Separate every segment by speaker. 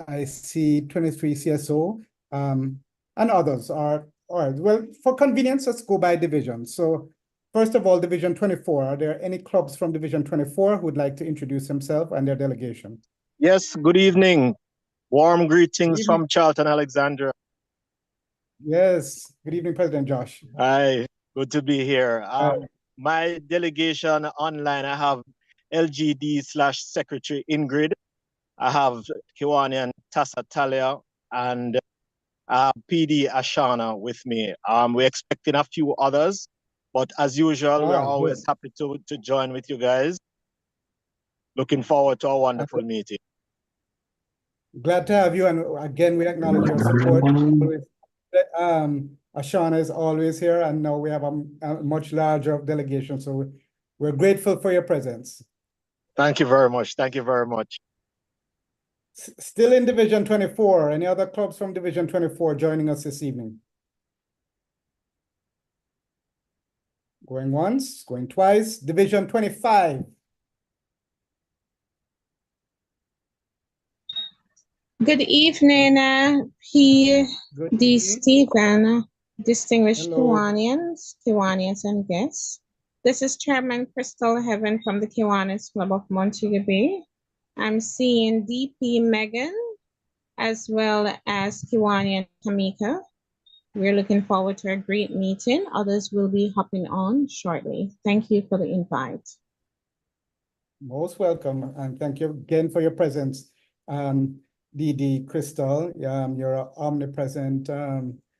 Speaker 1: I see 23 CSO, and others are, all right. Well, for convenience, let's go by division. So first of all, Division 24, are there any clubs from Division 24 who would like to introduce themselves and their delegation?
Speaker 2: Yes, good evening. Warm
Speaker 1: Good
Speaker 2: greetings
Speaker 1: evening.
Speaker 2: from Charlton, Alexandria.
Speaker 1: Yes, good evening, President Josh.
Speaker 2: Hi, good to be here. My delegation online, I have LGD/Secretary Ingrid. I have Kiwanian Tassa Talia and PD Ashana with me. We're expecting a few others, but as usual, we're always
Speaker 1: Good.
Speaker 2: happy to join with you guys. Looking forward to a wonderful meeting.
Speaker 1: Glad to have you, and again, we acknowledge your support. Ashana is always here, and now we have a much larger delegation, so we're grateful for your presence.
Speaker 2: Thank you very much. Thank you very much.
Speaker 1: Still in Division 24, any other clubs from Division 24 joining us this evening? Going once, going twice. Division 25.
Speaker 3: Good evening, P.D. Stephen, distinguished Kiwanians and guests. This is Chairman Crystal Heaven from the Kiwanis Club of Montego Bay. I'm seeing DP Megan as well as Kiwanian Tamika. We're looking forward to a great meeting. Others will be hopping on shortly. Thank you for the invite.
Speaker 1: Most welcome, and thank you again for your presence. DD Crystal, you're an omnipresent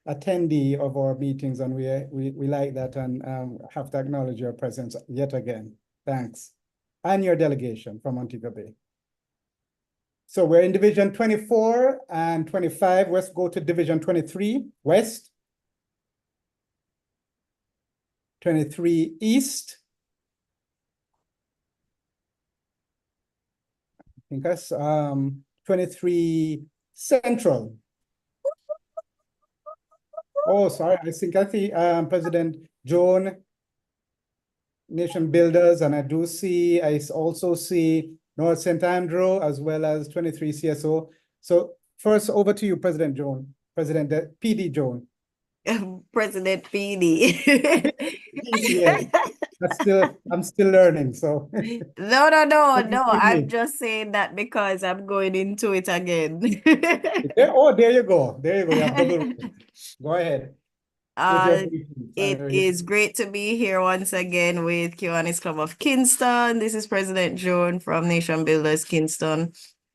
Speaker 1: attendee of our meetings, and we like that, and have to acknowledge your presence yet again. Thanks. And your delegation from Montego Bay. So we're in Division 24 and 25. Let's go to Division 23, West. 23 East. I think that's 23 Central. Oh, sorry, I think I see President Joan, Nation Builders, and I also see North St. Andrew, as well as 23 CSO. So first, over to you, President Joan, President PD Joan.
Speaker 4: President PD.
Speaker 1: Yeah. I'm still learning, so.
Speaker 4: No. I'm just saying that because I'm going into it again.
Speaker 1: There you go. You have double. Go ahead.
Speaker 4: It is great to be here once again with Kiwanis Club of Kingston. This is President Joan from Nation Builders Kingston.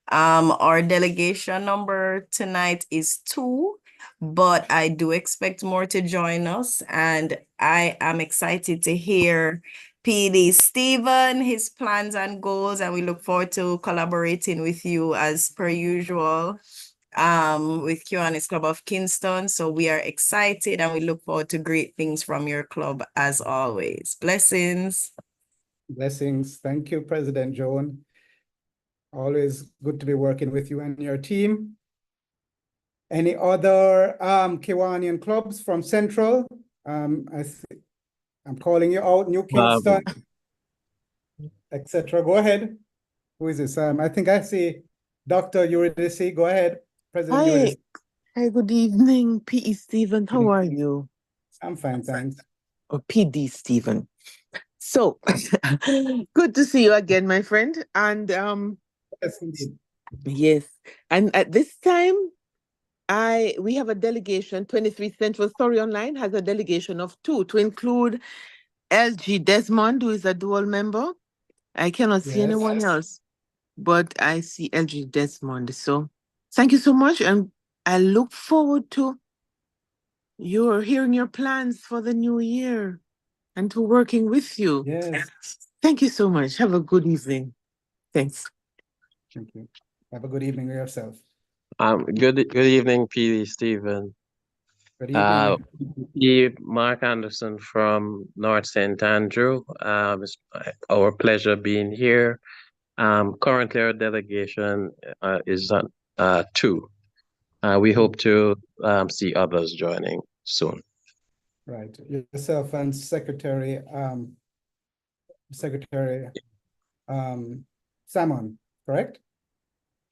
Speaker 4: Our delegation number tonight is 2. But I do expect more to join us, and I am excited to hear PD Stephen, his plans and goals, and we look forward to collaborating with you as per usual with Kiwanis Club of Kingston. So we are excited, and we look forward to great things from your club as always. Blessings.
Speaker 1: Blessings. Thank you, President Joan. Always good to be working with you and your team. Any other Kiwanian clubs from Central? I'm calling you out, New Kingston, etc. Go ahead. Who is this? I think I see Dr. Eurydice. Go ahead, President Eurydice.
Speaker 5: Hi, good evening, P.E. Stephen. How are you?
Speaker 1: I'm fine, thanks.
Speaker 5: Or P.D. Stephen. So, good to see you again, my friend. And
Speaker 1: yes, indeed.
Speaker 5: Yes, and at this time, we have a delegation. 23 Central Story Online has a delegation of 2 to include LG Desmond, who is a dual member. I cannot see anyone else, but I see LG Desmond. So thank you so much, and I look forward to hearing your plans for the new year and to working with you.
Speaker 1: Yes.
Speaker 5: Thank you so much. Have a good evening. Thanks.
Speaker 1: Thank you. Have a good evening yourself.
Speaker 6: Good evening, PD Stephen.
Speaker 1: Good evening.
Speaker 6: Mark Anderson from North St. Andrew. It's our pleasure being here. Currently, our delegation is 2. We hope to see others joining soon.
Speaker 1: Right. Yourself and Secretary Salmon, correct?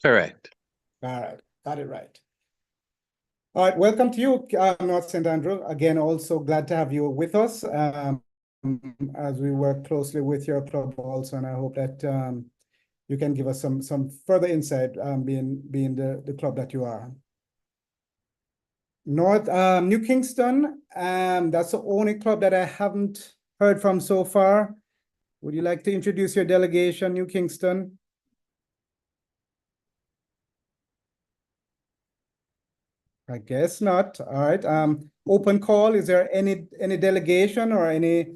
Speaker 6: Correct.
Speaker 1: All right, got it right. All right, welcome to you, North St. Andrew. Again, also glad to have you with us as we work closely with your club also, and I hope that you can give us some further insight, being the club that you are. North New Kingston, that's the only club that I haven't heard from so far. Would you like to introduce your delegation, New Kingston? I guess not. All right. Open call. Is there any delegation or any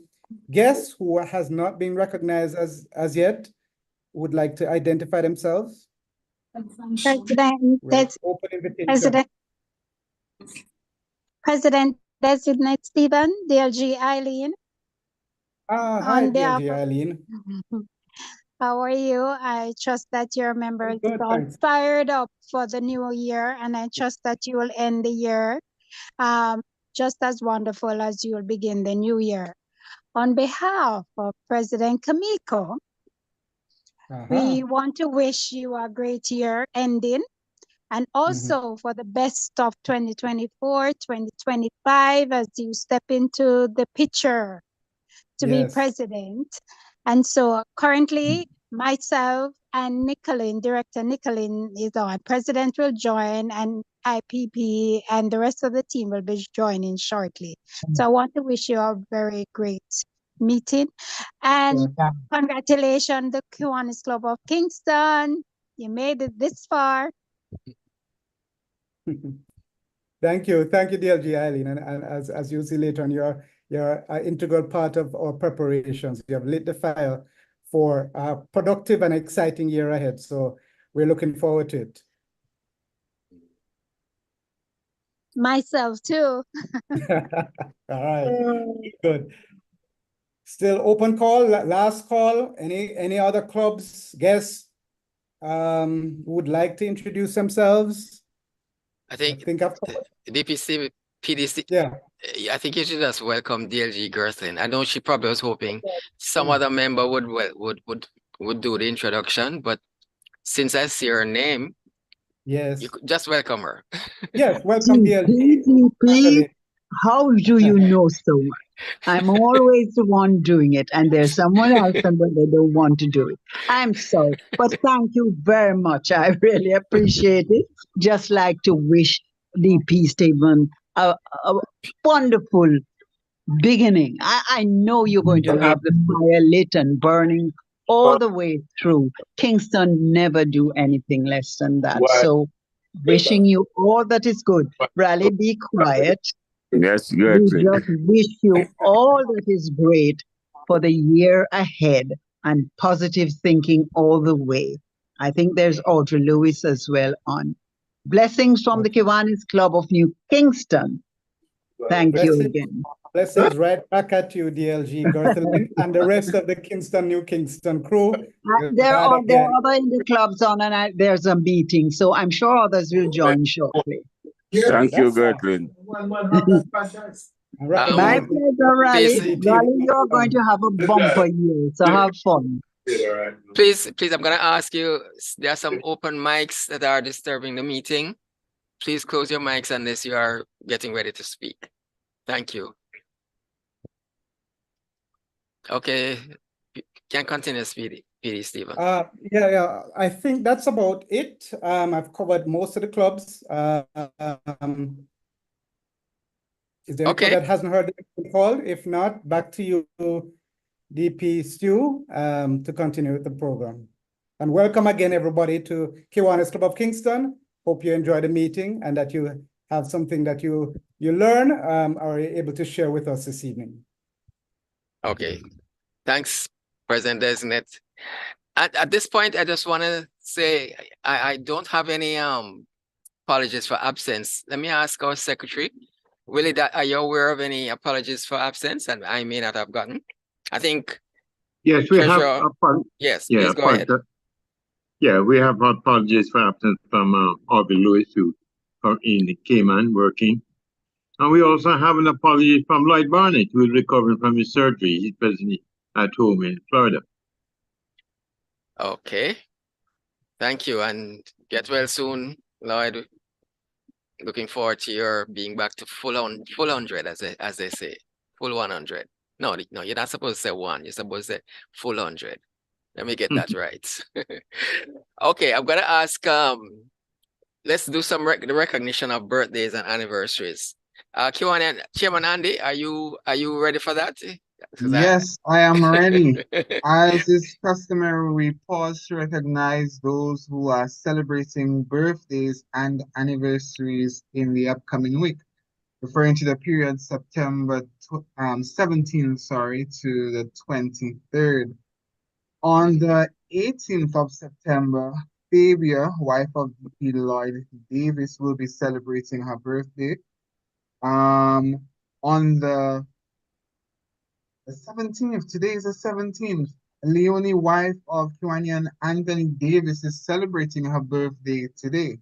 Speaker 1: guest who has not been recognized as yet would like to identify themselves?
Speaker 7: Open invitation. President Designate Stephen, DLG Eileen.
Speaker 1: Hi, DLG Eileen.
Speaker 7: How are you? I trust that your members are all fired up for the new year, and I trust that you will end the year just as wonderful as you will begin the new year. On behalf of President Kamiko, we want to wish you a great year ending, and also for the best of 2024, 2025, as you step into the picture to be president. And so currently myself and Nicolin, Director Nicolin is on. President will join, and IPP and the rest of the team will be joining shortly. So I want to wish you a very great meeting. And congratulations, the Kiwanis Club of Kingston. You made it this far.
Speaker 1: Thank you, DLG Eileen. And as you see later on, you're an integral part of our preparations. You have lit the fire for a productive and exciting year ahead. So we're looking forward to it.
Speaker 7: Myself too.
Speaker 1: All right, good. Still open call, last call. Any other clubs, guests would like to introduce themselves?
Speaker 8: I think DPC, PDC.
Speaker 1: Yeah.
Speaker 8: I think you should just welcome DLG Gerthlin. I know she probably was hoping some other member would do the introduction, but since I see her name,
Speaker 1: yes,
Speaker 8: you could just welcome her.
Speaker 1: Yes, welcome DLG.
Speaker 9: DP, how do you know so much? I'm always the one doing it, and there's someone else and when they don't want to do it. I'm sorry, but thank you very much. I really appreciate it. Just like to wish DP Stephen a wonderful beginning. I know you're going to have the fire lit and burning all the way through. Kingston never do anything less than that. So wishing you all that is good. Raleigh, be quiet.
Speaker 10: Yes, good.
Speaker 9: We just wish you all that is great for the year ahead and positive thinking all the way. I think there's Audrey Lewis as well on. Blessings from the Kiwanis Club of New Kingston. Thank you again.
Speaker 1: Blessings right back at you, DLG Gerthlin, and the rest of the New Kingston crew.
Speaker 9: There are other in the clubs on, and there's a meeting, so I'm sure others will join shortly.
Speaker 10: Thank you, Gerthlin.
Speaker 9: My pleasure, Raleigh. Raleigh, you're going to have a bumper year, so have fun.
Speaker 8: Please, I'm going to ask you, there are some open mics that are disturbing the meeting. Please close your mics unless you are getting ready to speak. Thank you. Okay, can continue, PD Stephen.
Speaker 1: Yeah, I think that's about it. I've covered most of the clubs. Is there anyone that hasn't heard the call? If not, back to you, DP Stu, to continue with the program. And welcome again, everybody, to Kiwanis Club of Kingston. Hope you enjoy the meeting and that you have something that you learn or are able to share with us this evening.
Speaker 8: Okay, thanks, President Designate. At this point, I just want to say I don't have any apologies for absence. Let me ask our secretary, Willie, are you aware of any apologies for absence? And I may not have gotten. I think.
Speaker 10: Yes, we have.
Speaker 8: Yes, please go ahead.
Speaker 10: Yeah, we have apologies for absence from Audrey Lewis, who are in the Cayman working. And we also have an apology from Lloyd Barnett, who is recovering from his surgery. He's presently at home in Florida.
Speaker 8: Okay. Thank you, and get well soon, Lloyd, looking forward to your being back to full 100, as they say, full 100. No, you're not supposed to say one. You're supposed to say full 100. Let me get that right. Okay, I'm gonna ask. Let's do some the recognition of birthdays and anniversaries. Chairman Andy, are you ready for that?
Speaker 11: Yes, I am ready. As is customary, we pause to recognize those who are celebrating birthdays and anniversaries in the upcoming week, referring to the period September 17th, to the 23rd. On the 18th of September, Fabia, wife of VP Lloyd Davis, will be celebrating her birthday. On the 17th, today is the 17th. Leonie, wife of Kiwanian Anthony Davis, is celebrating her birthday today.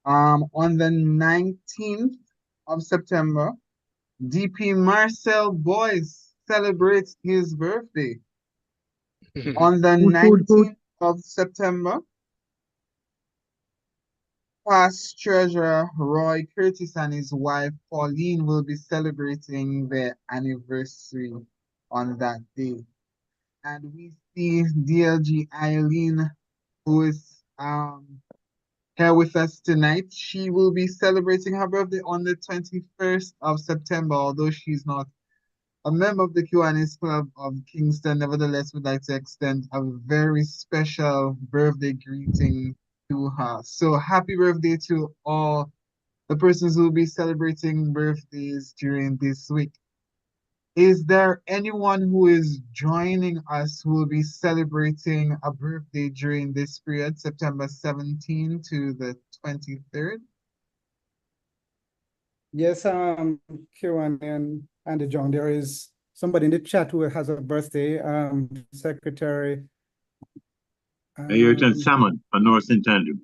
Speaker 11: On the 19th of September, DP Marcel Boyce celebrates his birthday. On the 19th of September, past treasurer Roy Curtis and his wife Pauline will be celebrating their anniversary on that day. And we see DLG Eileen, who is here with us tonight. She will be celebrating her birthday on the 21st of September, although she's not a member of the Kiwanis Club of Kingston. Nevertheless, we'd like to extend a very special birthday greeting to her. So happy birthday to all the persons who will be celebrating birthdays during this week. Is there anyone who is joining us who will be celebrating a birthday during this period, September 17 to the 23rd?
Speaker 1: Yes, Kiwan and John, there is somebody in the chat who has a birthday, Secretary.
Speaker 10: Ayrton Salmon from North St. Andrew.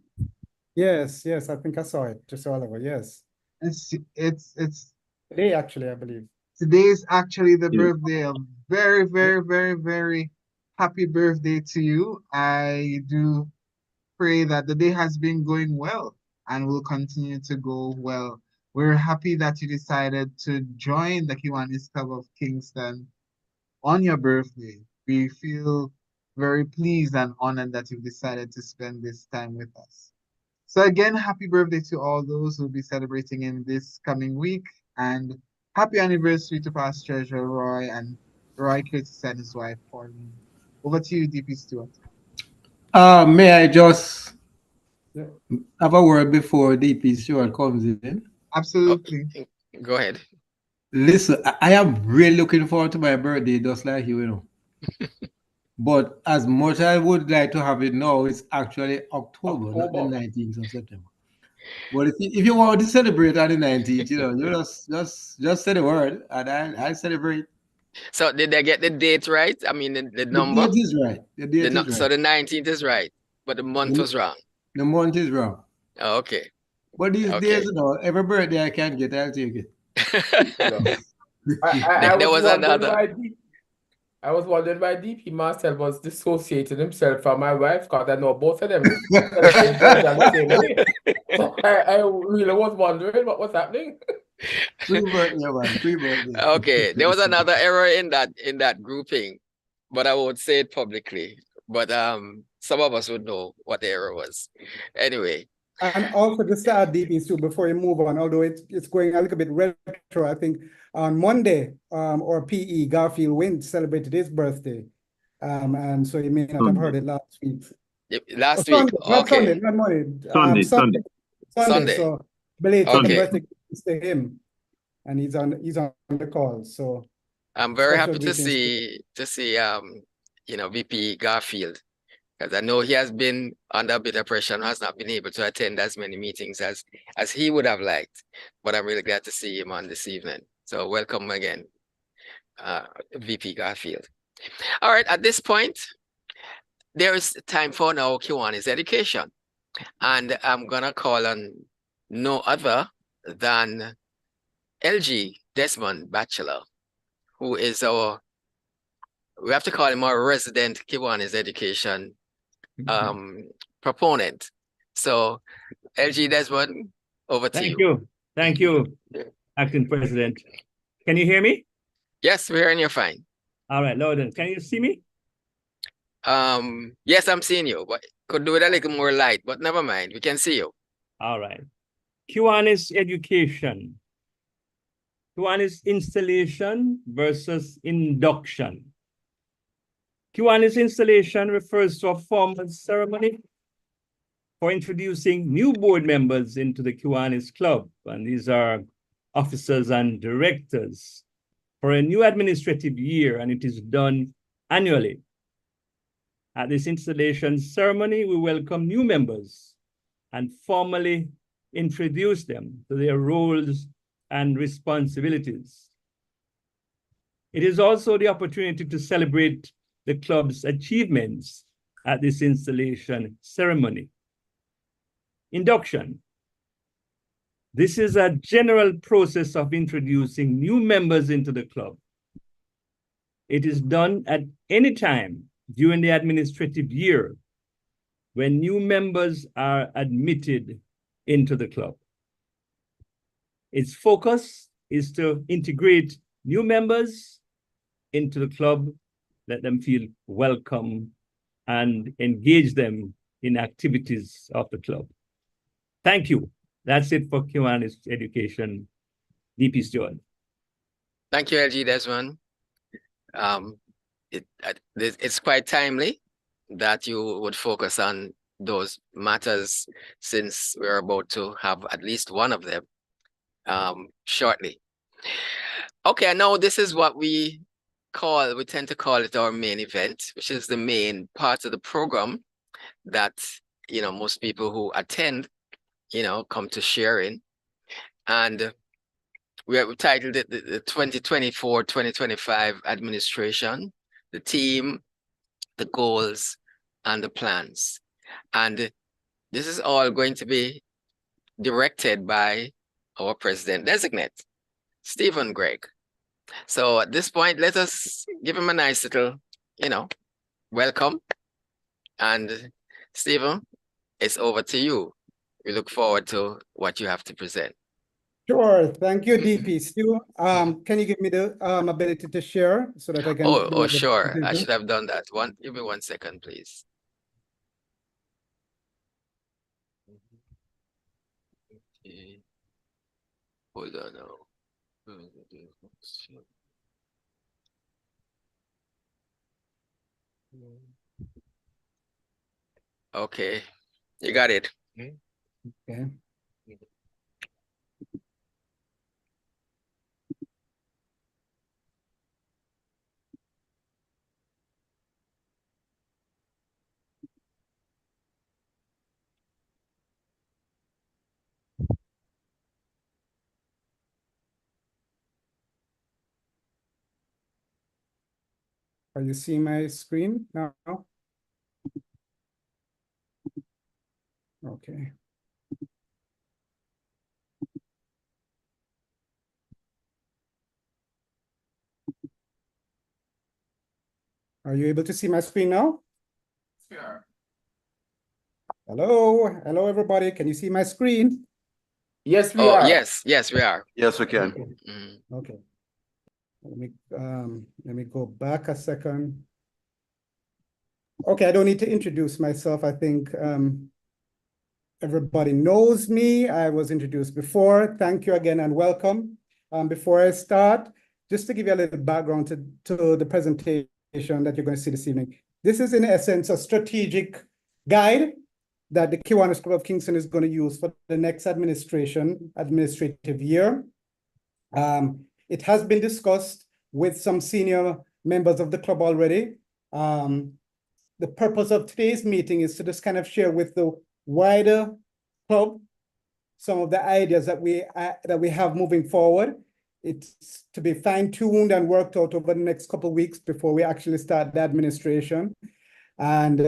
Speaker 1: Yes, I think I saw it just all over, yes.
Speaker 11: It's
Speaker 1: today, actually, I believe.
Speaker 11: Today is actually the birthday of very, very, very, very happy birthday to you. I do pray that the day has been going well and will continue to go well. We're happy that you decided to join the Kiwanis Club of Kingston on your birthday. We feel very pleased and honored that you've decided to spend this time with us. So again, happy birthday to all those who will be celebrating in this coming week, and happy anniversary to past treasurer Roy and Roy Curtis and his wife Pauline. Over to you, DP Stewart.
Speaker 12: May I just have a word before DP Stewart comes in?
Speaker 11: Absolutely.
Speaker 8: Go ahead.
Speaker 12: Listen, I am really looking forward to my birthday, just like you, But as much as I would like to have it now, it's actually October. Not the 19th of September. But if you want to celebrate on the 19th, you just say the word and I celebrate.
Speaker 8: So did they get the date right? I mean, the number?
Speaker 12: The date is right. The date is right.
Speaker 8: So the 19th is right, but the month was wrong.
Speaker 12: The month is wrong.
Speaker 8: Oh, okay.
Speaker 12: But these days, every birthday I can get, I'll take it.
Speaker 13: I was wondering why DP Marcel was dissociating himself from my wife, because I know both of them. So I really was wondering what was happening.
Speaker 8: Okay, there was another error in that grouping, but I won't say it publicly. But some of us would know what the error was. Anyway.
Speaker 1: And also just to add DP too, before you move on, although it's going a little bit retro, I think on Monday, or PE, Garfield Wynn celebrated his birthday. And so you may not have heard it last week.
Speaker 8: Last week,
Speaker 1: Not Sunday, not Monday. Sunday. So belated birthday to him, and he's on the call. So
Speaker 8: I'm very happy to see VP Garfield, because I know he has been under a bit of pressure and has not been able to attend as many meetings as he would have liked. But I'm really glad to see him on this evening. So welcome again, VP Garfield. All right, at this point, there is time for now Kiwanis education. And I'm gonna call on no other than LG Desmond Bachelor, who is we have to call him our resident Kiwanis education proponent. So LG Desmond, over to
Speaker 14: Thank
Speaker 8: you.
Speaker 14: you. Thank you, Acting President. Can you hear me?
Speaker 8: Yes, we're hearing you fine.
Speaker 14: All right, Loudon, can you see me?
Speaker 8: Yes, I'm seeing you, but could do it a little more light, but never mind, we can see you.
Speaker 14: All right. Kiwanis education. Kiwanis installation versus induction. Kiwanis installation refers to a formal ceremony for introducing new board members into the Kiwanis Club. And these are officers and directors for a new administrative year, and it is done annually. At this installation ceremony, we welcome new members and formally introduce them to their roles and responsibilities. It is also the opportunity to celebrate the club's achievements at this installation ceremony. Induction. This is a general process of introducing new members into the club. It is done at any time during the administrative year when new members are admitted into the club. Its focus is to integrate new members into the club, let them feel welcome, and engage them in activities of the club. Thank you. That's it for Kiwanis education. DP Stewart.
Speaker 8: Thank you, LG Desmond. It's quite timely that you would focus on those matters, since we're about to have at least one of them shortly. Okay, now this is what we tend to call it our main event, which is the main part of the program that, most people who attend, come to share in. And we have titled it the 2024-2025 administration, the team, the goals, and the plans. And this is all going to be directed by our president-designate, Stephen GREIG. So at this point, let us give him a nice little, welcome. And Stephen, it's over to you. We look forward to what you have to present.
Speaker 1: Sure. Thank you, DP. Stu, can you give me the ability to share so that I can...
Speaker 8: Oh, sure. I should have done that. Give me 1 second, please. Okay. Hold on now. Okay, you got it.
Speaker 1: Okay. Are you seeing my screen now? Okay. Are you able to see my screen now?
Speaker 13: Sure.
Speaker 1: Hello, everybody. Can you see my screen?
Speaker 13: Yes, we are.
Speaker 8: Yes, we are.
Speaker 10: Yes, we can.
Speaker 1: Okay. Okay. Let me go back a second. Okay, I don't need to introduce myself. I think everybody knows me. I was introduced before. Thank you again and welcome. Before I start, just to give you a little background to the presentation that you're going to see this evening. This is in essence a strategic guide that the Kiwanis Club of Kingston is going to use for the next administrative year. It has been discussed with some senior members of the club already. The purpose of today's meeting is to just kind of share with the wider club some of the ideas that we have moving forward. It's to be fine-tuned and worked out over the next couple of weeks before we actually start the administration. And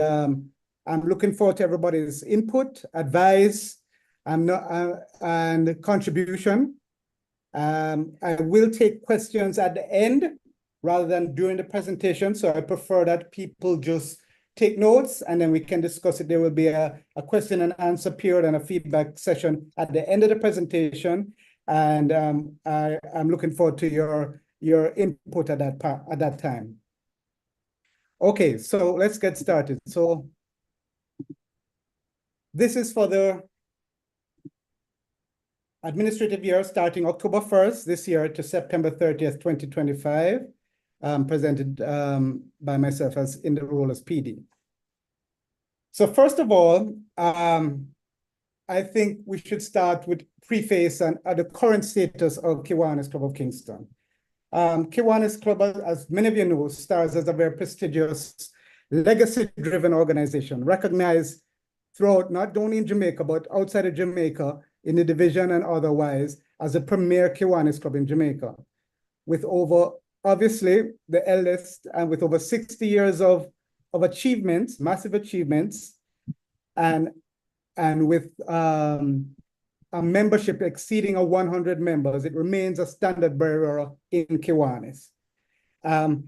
Speaker 1: I'm looking forward to everybody's input, advice, and contribution. I will take questions at the end rather than during the presentation. So I prefer that people just take notes and then we can discuss it. There will be a question and answer period and a feedback session at the end of the presentation. And I'm looking forward to your input at that time. Okay, so let's get started. So this is for the administrative year starting October 1st this year to September 30th, 2025, presented by myself as in the role as PD. So first of all, I think we should start with preface and the current status of Kiwanis Club of Kingston. Kiwanis Club, as many of you know, stars as a very prestigious, legacy-driven organization, recognized throughout not only in Jamaica, but outside of Jamaica, in the division and otherwise, as the premier Kiwanis Club in Jamaica, with over, obviously, the eldest, and with over 60 years of achievements, massive achievements, and with a membership exceeding 100 members, it remains a standard bearer in Kiwanis.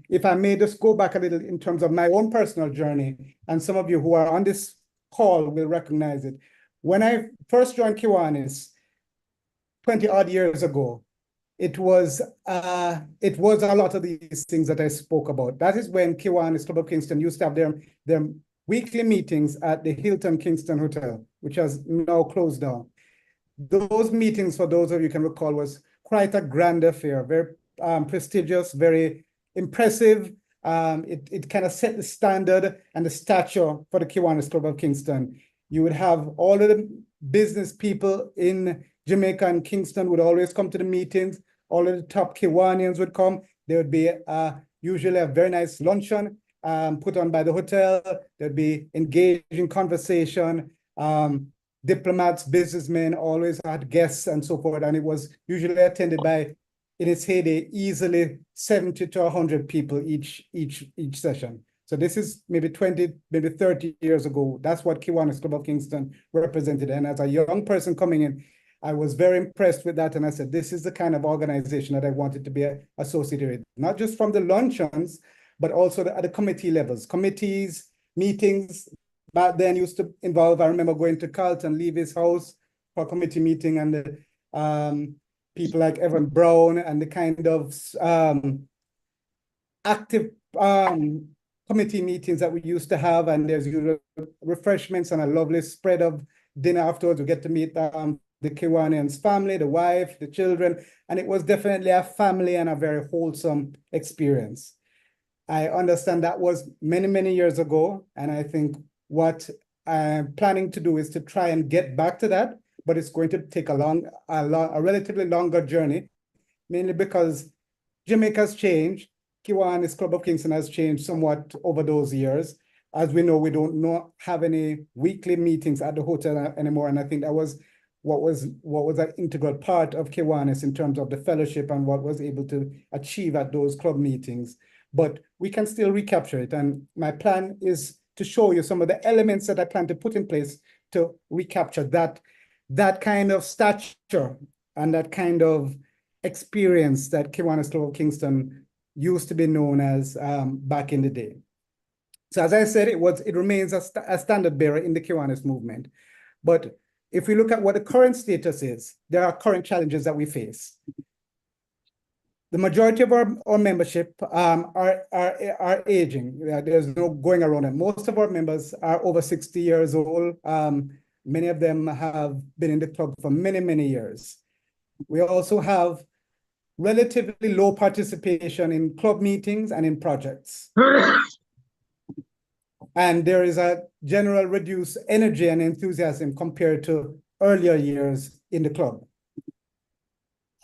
Speaker 1: If I may just go back a little in terms of my own personal journey, and some of you who are on this call will recognize it. When I first joined Kiwanis 20 odd years ago, it was a lot of these things that I spoke about. That is when Kiwanis Club of Kingston used to have their weekly meetings at the Hilton Kingston Hotel, which has now closed down. Those meetings, for those of you can recall, was quite a grand affair, very prestigious, very impressive. It kind of set the standard and the stature for the Kiwanis Club of Kingston. You would have all of the business people in Jamaica and Kingston would always come to the meetings. All of the top Kiwanians would come. There would be usually a very nice luncheon put on by the hotel. There'd be engaging conversation. Diplomats, businessmen always had guests and so forth. And it was usually attended by, in its heyday, easily 70 to 100 people each session. So this is maybe 20, maybe 30 years ago. That's what Kiwanis Club of Kingston represented. And as a young person coming in, I was very impressed with that. And I said, this is the kind of organization that I wanted to be associated with, not just from the luncheons, but also at the committee levels. Committees, meetings, back then used to involve, I remember going to Carlton, leave his house for a committee meeting, and people like Evan Brown and the kind of active committee meetings that we used to have, and there's usually refreshments and a lovely spread of dinner afterwards. We get to meet the Kiwanians' family, the wife, the children, and it was definitely a family and a very wholesome experience. I understand that was many, many years ago, and I think what I'm planning to do is to try and get back to that, but it's going to take a relatively longer journey, mainly because Jamaica's changed. Kiwanis Club of Kingston has changed somewhat over those years. As we know, we don't have any weekly meetings at the hotel anymore, and I think that was what was an integral part of Kiwanis in terms of the fellowship and what was able to achieve at those club meetings. But we can still recapture it, and my plan is to show you some of the elements that I plan to put in place to recapture that kind of stature and that kind of experience that Kiwanis Club of Kingston used to be known as back in the day. So as I said, it remains a standard bearer in the Kiwanis movement. But if we look at what the current status is, there are current challenges that we face. The majority of our membership are aging. There's no going around it. Most of our members are over 60 years old. Many of them have been in the club for many, many years. We also have relatively low participation in club meetings and in projects. And there is a general reduced energy and enthusiasm compared to earlier years in the club.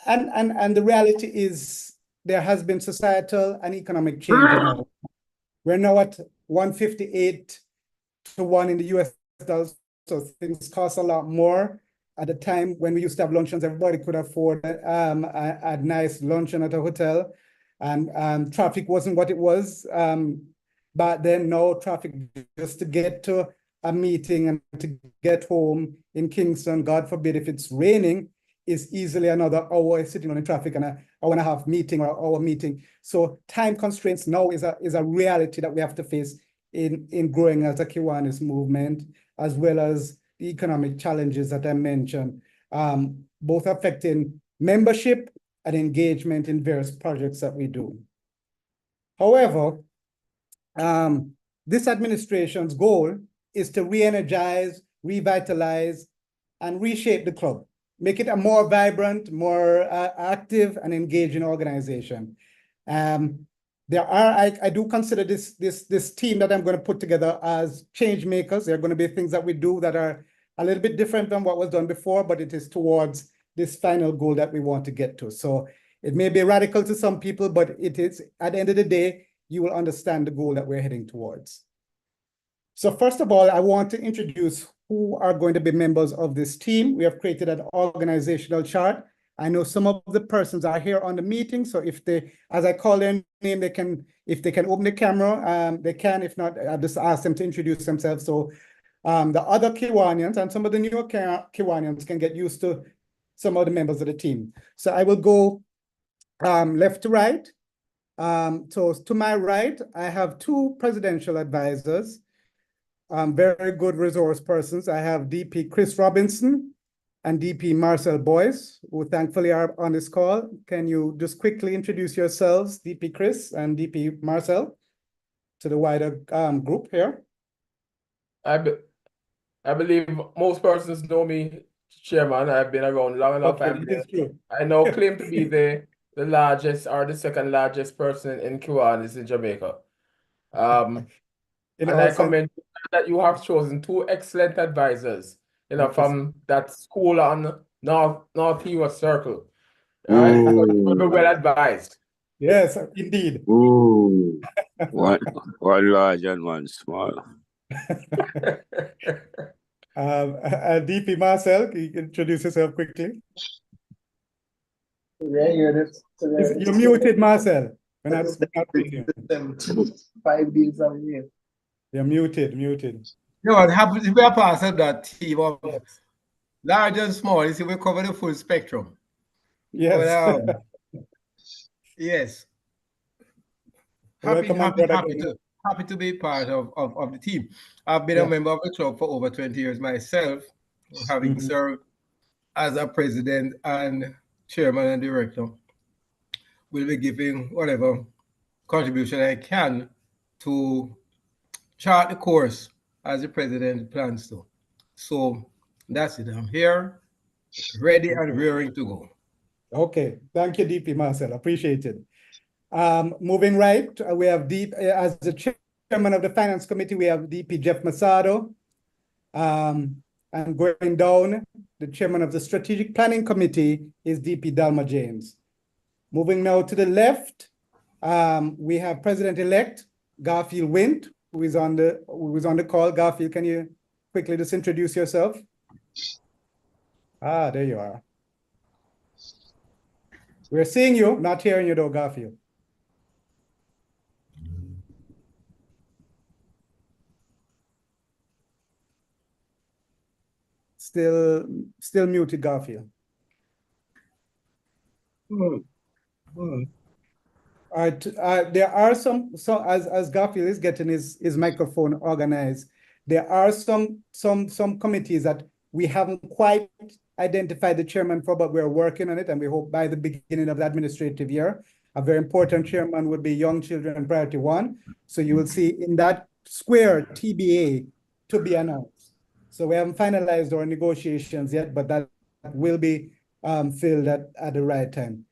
Speaker 1: And the reality is there has been societal and economic change now. We're now at 158 to 1 in the US dollars, so things cost a lot more. At the time when we used to have luncheons, everybody could afford a nice luncheon at a hotel, and traffic wasn't what it was. But then no traffic just to get to a meeting and to get home in Kingston, God forbid if it's raining, is easily another hour sitting on the traffic and an hour and a half meeting or hour meeting. So time constraints now is a reality that we have to face in growing as a Kiwanis movement, as well as the economic challenges that I mentioned, both affecting membership and engagement in various projects that we do. However, this administration's goal is to re-energize, revitalize, and reshape the club, make it a more vibrant, more active and engaging organization. I do consider this team that I'm going to put together as change makers. There are going to be things that we do that are a little bit different than what was done before, but it is towards this final goal that we want to get to. So it may be radical to some people, but it is, at the end of the day, you will understand the goal that we're heading towards. So first of all, I want to introduce who are going to be members of this team. We have created an organizational chart. I know some of the persons are here on the meeting, so if they, as I call their name, they can, if they can open the camera, they can. If not, I'll just ask them to introduce themselves. So the other Kiwanians and some of the newer Kiwanians can get used to some of the members of the team. So I will go left to right. So to my right, I have two presidential advisors, very good resource persons. I have DP Chris Robinson and DP Marcel Boyce, who thankfully are on this call. Can you just quickly introduce yourselves, DP Chris and DP Marcel, to the wider group here?
Speaker 13: I believe most persons know me, Chairman. I've been around long enough.
Speaker 1: Okay,
Speaker 13: I now claim to be the largest or the second largest person in Kiwanis in Jamaica. And I commend that you have chosen two excellent advisors, you know, from that school on North Circle. Right? So be well advised.
Speaker 1: Yes, indeed.
Speaker 15: Ooh, one large and one small.
Speaker 1: DP Marcel, can you introduce yourself quickly? You're muted, Marcel. We're not speaking.
Speaker 16: 5 days a year.
Speaker 1: You're muted.
Speaker 12: No, what happens if we are part of that team of large and small? You see, we cover the full spectrum.
Speaker 1: Yes.
Speaker 12: But, yes.
Speaker 1: Welcome
Speaker 12: Happy to be part of the team. I've been a member of the club for over 20 years myself, having served as a president and chairman and director. Will be giving whatever contribution I can to chart the course as the president plans to. So that's it. I'm here, ready and rearing to go.
Speaker 1: Okay, thank you, DP Marcel. Appreciate it. Moving right, we have as the chairman of the finance committee, we have DP Jeff Masado. And going down, the chairman of the strategic planning committee is DP Dalma James. Moving now to the left, we have President-elect Garfield Wint, who is on the call. Garfield, can you quickly just introduce yourself? There you are. We're seeing you, not hearing you though, Garfield. Still muted, Garfield. All right, there are some as Garfield is getting his microphone organized, there are some committees that we haven't quite identified the chairman for, but we're working on it, and we hope by the beginning of the administrative year, a very important chairman would be Young Children Priority 1. So you will see in that square TBA to be announced. So we haven't finalized our negotiations yet, but that will be filled at the right time.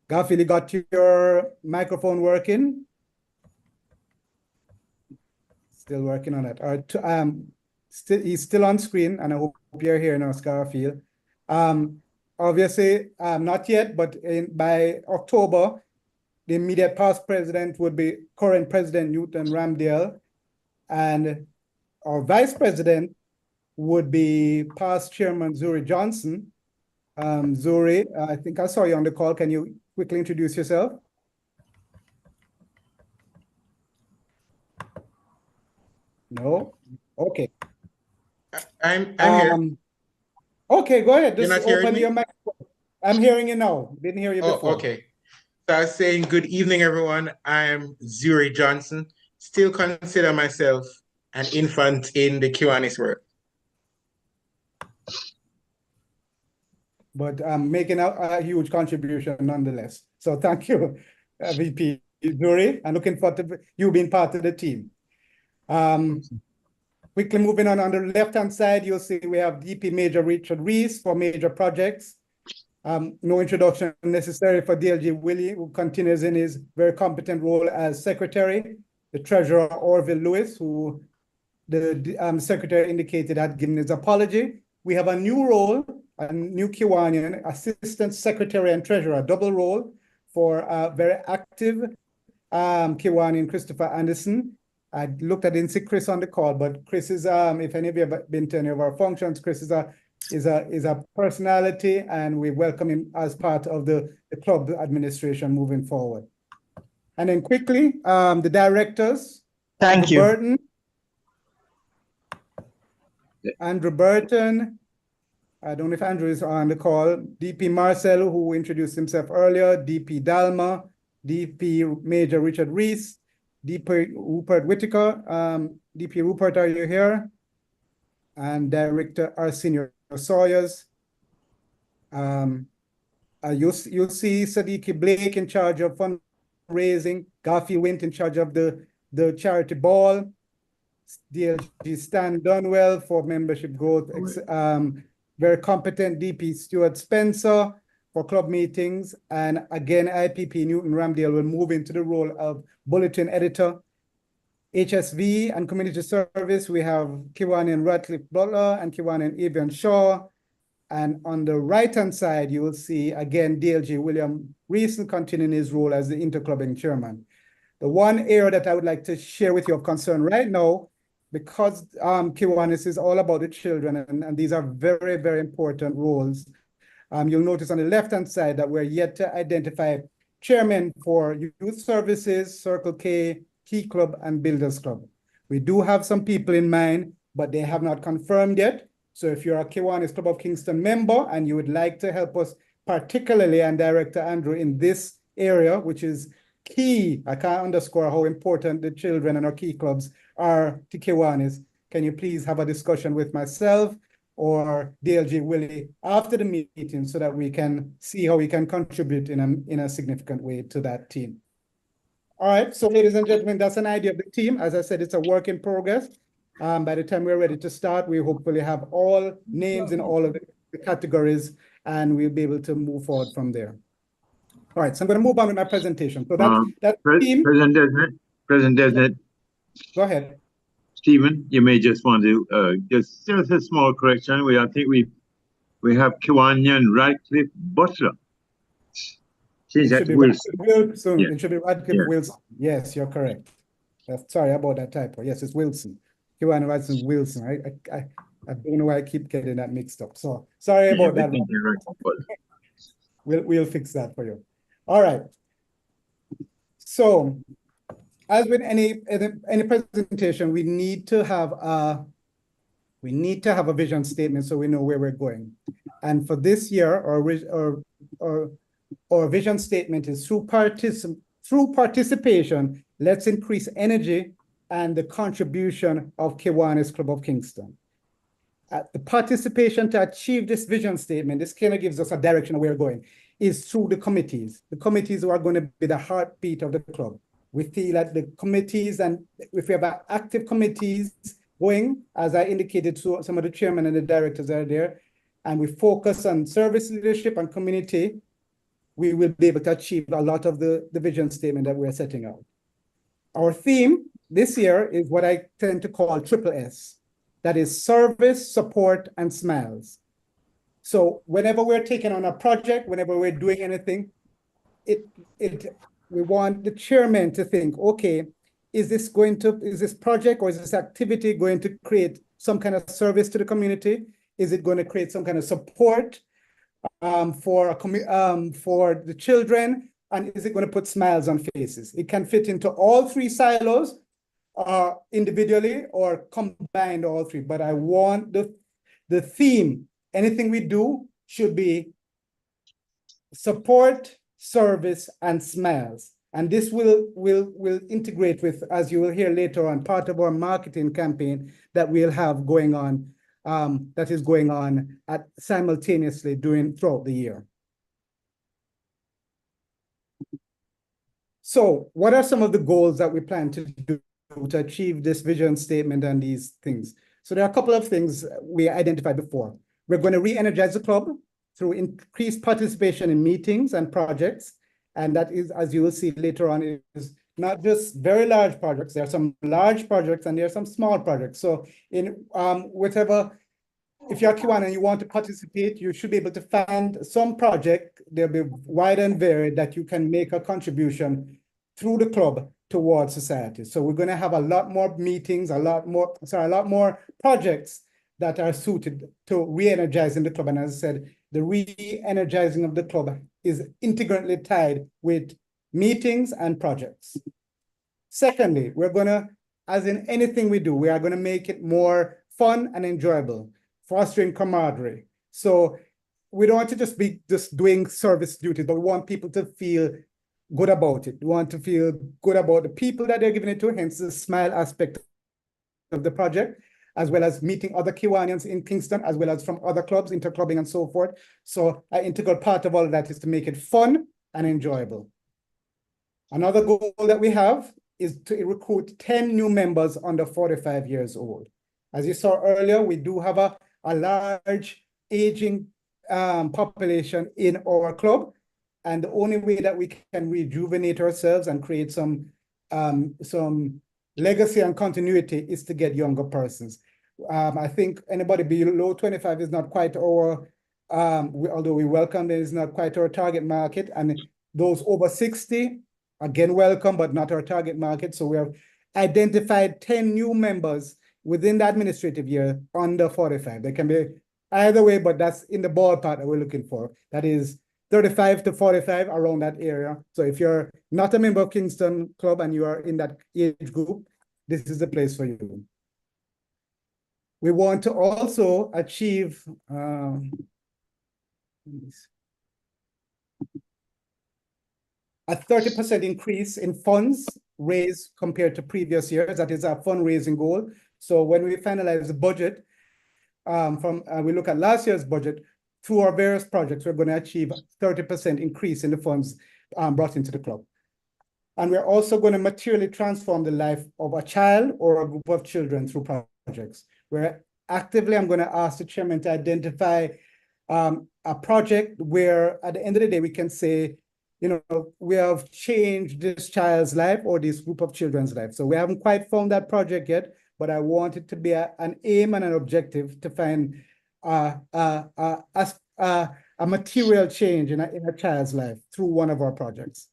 Speaker 1: Garfield, you got your microphone working? Still working on it. All right, he's still on screen, and I hope you're hearing us, Garfield. Obviously, not yet, but by October, the immediate past president would be current President Newton Ramdale, and our vice president would be past Chairman Zuri Johnson. Zuri, I think I saw you on the call. Can you quickly introduce yourself? No? Okay.
Speaker 17: I'm here.
Speaker 1: Okay, go ahead.
Speaker 17: You're
Speaker 1: Just
Speaker 17: not hearing
Speaker 1: open
Speaker 17: me?
Speaker 1: your microphone. I'm hearing you now. Didn't hear you before.
Speaker 17: Okay. So I was saying good evening, everyone. I'm Zuri Johnson, still consider myself an infant in the Kiwanis world.
Speaker 1: But I'm making a huge contribution nonetheless. So thank you, VP Zuri, and looking forward to you being part of the team. Quickly moving on the left-hand side, you'll see we have DP Major Richard Reese for major projects. No introduction necessary for DLG Willie, who continues in his very competent role as secretary. The treasurer Orville Lewis, who the secretary indicated had given his apology. We have a new role, a new Kiwanian, assistant secretary and treasurer, double role for a very active Kiwanian, Christopher Anderson. I looked, I didn't see Chris on the call, but Chris is, if any of you have been to any of our functions, Chris is a personality, and we welcome him as part of the club administration moving forward. And then quickly, the directors.
Speaker 17: Thank you.
Speaker 1: Burton. Andrew Burton. I don't know if Andrew is on the call. DP Marcel, who introduced himself earlier. DP Dalma. DP Major Richard Reese. DP Rupert Whitaker. DP Rupert, are you here? And Director Arsenio Sawyers. You'll see Sadiki Blake in charge of fundraising. Garfield Wint in charge of the charity ball. DLG Stan Dunwell for membership growth. Very competent DP Stuart Spencer for club meetings. And again, IPP Newton Ramdale will move into the role of bulletin editor. HSV and community service, we have Kiwanian Ratcliffe Butler and Kiwanian Evian Shaw. And on the right-hand side, you will see, again, DLG William Reeson continuing his role as the interclubbing chairman. The one area that I would like to share with you of concern right now, because Kiwanis is all about the children, and these are very, very important roles. You'll notice on the left-hand side that we're yet to identify chairmen for youth services, Circle K, Key Club, and Builders Club. We do have some people in mind, but they have not confirmed yet. So if you're a Kiwanis Club of Kingston member and you would like to help us, particularly, and Director Andrew, in this area, which is key, I can't underscore how important the children and our key clubs are to Kiwanis, can you please have a discussion with myself or DLG Willie after the meeting so that we can see how we can contribute in a significant way to that team. All right, so ladies and gentlemen, that's an idea of the team. As I said, it's a work in progress. By the time we're ready to start, we hopefully have all names in all of the categories, and we'll be able to move forward from there. All right, so I'm going to move on with my presentation. So that's team.
Speaker 10: President Designate.
Speaker 1: Go ahead.
Speaker 10: Stephen, you may just want to just a small correction. I think we have Kiwanian Radcliffe Butler.
Speaker 1: It should be Wilson.
Speaker 10: Yeah.
Speaker 1: It should be Radcliffe Wilson. Yes, you're correct. Sorry about that typo. Yes, it's Wilson. Kiwanian Radcliffe Wilson. I don't know why I keep getting that mixed up. So sorry about that. We'll fix that for you. All right. So, as with any presentation, we need to have a vision statement so we know where we're going. And for this year, our vision statement is through participation, let's increase energy and the contribution of Kiwanis Club of Kingston. The participation to achieve this vision statement, this kind of gives us a direction of where we're going, is through the committees. The committees who are going to be the heartbeat of the club. We feel that the committees, and if we have active committees going, as I indicated, so some of the chairmen and the directors are there, and we focus on service leadership and community, we will be able to achieve a lot of the vision statement that we're setting out. Our theme this year is what I tend to call triple S. That is service, support, and smiles. So whenever we're taking on a project, whenever we're doing anything, we want the chairman to think, okay, is this project or is this activity going to create some kind of service to the community? Is it going to create some kind of support for the children? And is it going to put smiles on faces? It can fit into all three silos, individually or combined all three. But I want the theme, anything we do should be support, service, and smiles. And this will integrate with, as you will hear later on, part of our marketing campaign that we'll have going on, that is going on simultaneously throughout the year. So what are some of the goals that we plan to do to achieve this vision statement and these things? So there are a couple of things we identified before. We're going to re-energize the club through increased participation in meetings and projects. And that is, as you will see later on, is not just very large projects. There are some large projects and there are some small projects. So in if you're Kiwanis and you want to participate, you should be able to find some project, they'll be wide and varied, that you can make a contribution through the club towards society. So we're going to have a lot more meetings, a lot more projects that are suited to re-energizing the club. And as I said, the re-energizing of the club is integrally tied with meetings and projects. Secondly, we're going to, as in anything we do, we are going to make it more fun and enjoyable, fostering camaraderie. So we don't want to just be doing service duties, but we want people to feel good about it. We want to feel good about the people that they're giving it to, hence the smile aspect of the project, as well as meeting other Kiwanians in Kingston, as well as from other clubs, interclubbing and so forth. So an integral part of all of that is to make it fun and enjoyable. Another goal that we have is to recruit 10 new members under 45 years old. As you saw earlier, we do have a large aging population in our club. And the only way that we can rejuvenate ourselves and create some legacy and continuity is to get younger persons. I think anybody below 25 is not quite our, although we welcome them, is not quite our target market. And those over 60, again, welcome, but not our target market. So we have identified 10 new members within the administrative year under 45. They can be either way, but that's in the ballpark that we're looking for. That is 35 to 45, around that area. So if you're not a member of Kingston Club and you are in that age group, this is the place for you. We want to also achieve a 30% increase in funds raised compared to previous years. That is our fundraising goal. So when we finalize the budget, we look at last year's budget, through our various projects, we're going to achieve a 30% increase in the funds brought into the club. And we're also going to materially transform the life of a child or a group of children through projects. I'm going to ask the chairman to identify a project where at the end of the day, we can say, we have changed this child's life or this group of children's life. So we haven't quite found that project yet, but I want it to be an aim and an objective to find a material change in a child's life through one of our projects.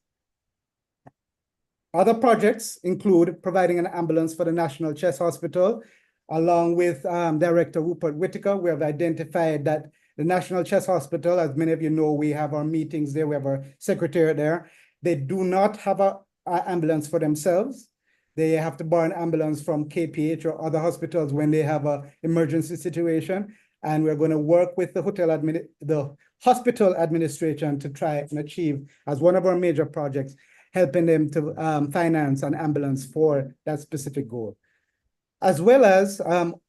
Speaker 1: Other projects include providing an ambulance for the National Chest Hospital. Along with Director Rupert Whitaker, we have identified that the National Chest Hospital, as many of you know, we have our meetings there, we have our secretariat there. They do not have an ambulance for themselves. They have to borrow an ambulance from KPH or other hospitals when they have an emergency situation. And we're going to work with the hospital administration to try and achieve, as one of our major projects, helping them to finance an ambulance for that specific goal. As well as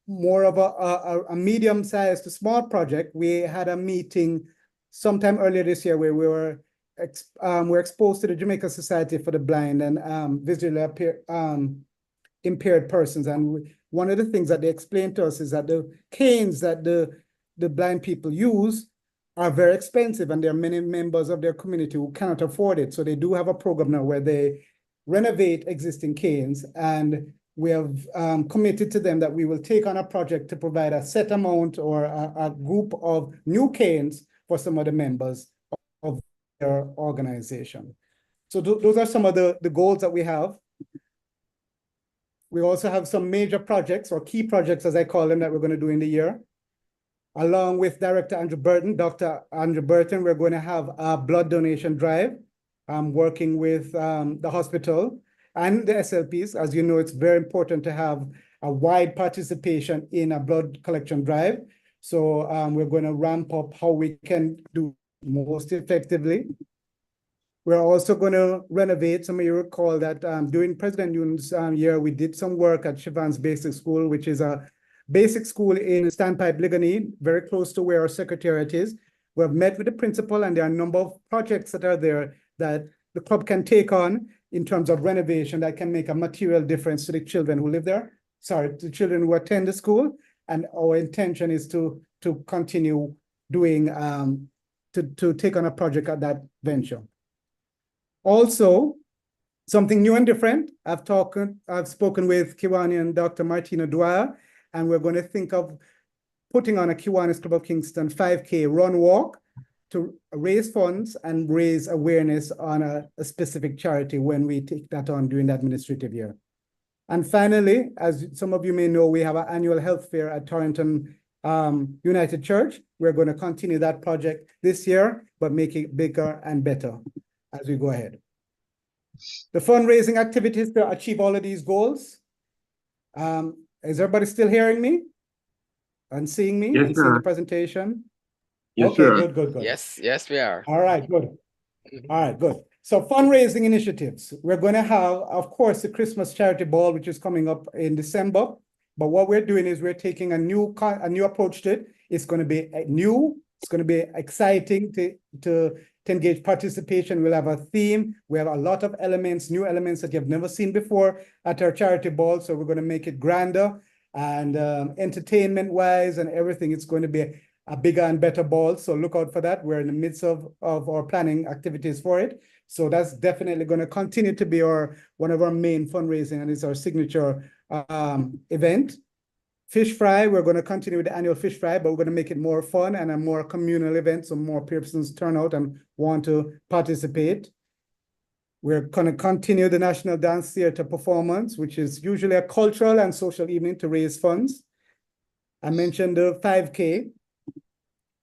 Speaker 1: more of a medium-sized to small project, we had a meeting sometime earlier this year where we were exposed to the Jamaica Society for the Blind and visually impaired persons. And one of the things that they explained to us is that the canes that the blind people use are very expensive, and there are many members of their community who cannot afford it. So they do have a program now where they renovate existing canes, and we have committed to them that we will take on a project to provide a set amount or a group of new canes for some of the members of their organization. So those are some of the goals that we have. We also have some major projects, or key projects as I call them, that we're going to do in the year. Along with Director Andrew Burton, Dr. Andrew Burton, we're going to have a blood donation drive, working with the hospital and the SLPs. As you know, it's very important to have a wide participation in a blood collection drive. So we're going to ramp up how we can do most effectively. We're also going to renovate. Some of you recall that during President Yoon's year, we did some work at Siobhan's Basic School, which is a basic school in Standpipe, Ligonier, very close to where our secretariat is. We have met with the principal, and there are a number of projects that are there that the club can take on in terms of renovation that can make a material difference to the children who live there. Sorry, to children who attend the school. And our intention is to continue doing, to take on a project at that venture. Also, something new and different. I've spoken with Kiwani and Dr. Martina Dwyer, and we're going to think of putting on a Kiwanis Club of Kingston 5K run walk to raise funds and raise awareness on a specific charity when we take that on during the administrative year. And finally, as some of you may know, we have an annual health fair at Torrington United Church. We're going to continue that project this year, but make it bigger and better as we go ahead. The fundraising activities to achieve all of these goals. Is everybody still hearing me and seeing me and seeing the presentation?
Speaker 10: Yes,
Speaker 1: okay,
Speaker 10: sir.
Speaker 1: Good.
Speaker 8: Yes, we are.
Speaker 1: All right, good. All right, good. So fundraising initiatives. We're going to have, of course, the Christmas charity ball, which is coming up in December. But what we're doing is we're taking a new approach to it. It's going to be new. It's going to be exciting to engage participation. We'll have a theme. We have a lot of elements, new elements that you've never seen before at our charity ball. So we're going to make it grander and entertainment-wise and everything. It's going to be a bigger and better ball. So look out for that. We're in the midst of our planning activities for it. So that's definitely going to continue to be one of our main fundraising, and it's our signature event. Fish fry, we're going to continue with the annual fish fry, but we're going to make it more fun and a more communal event, so more persons turn out and want to participate. We're going to continue the National Dance Theatre performance, which is usually a cultural and social evening to raise funds. I mentioned the 5K.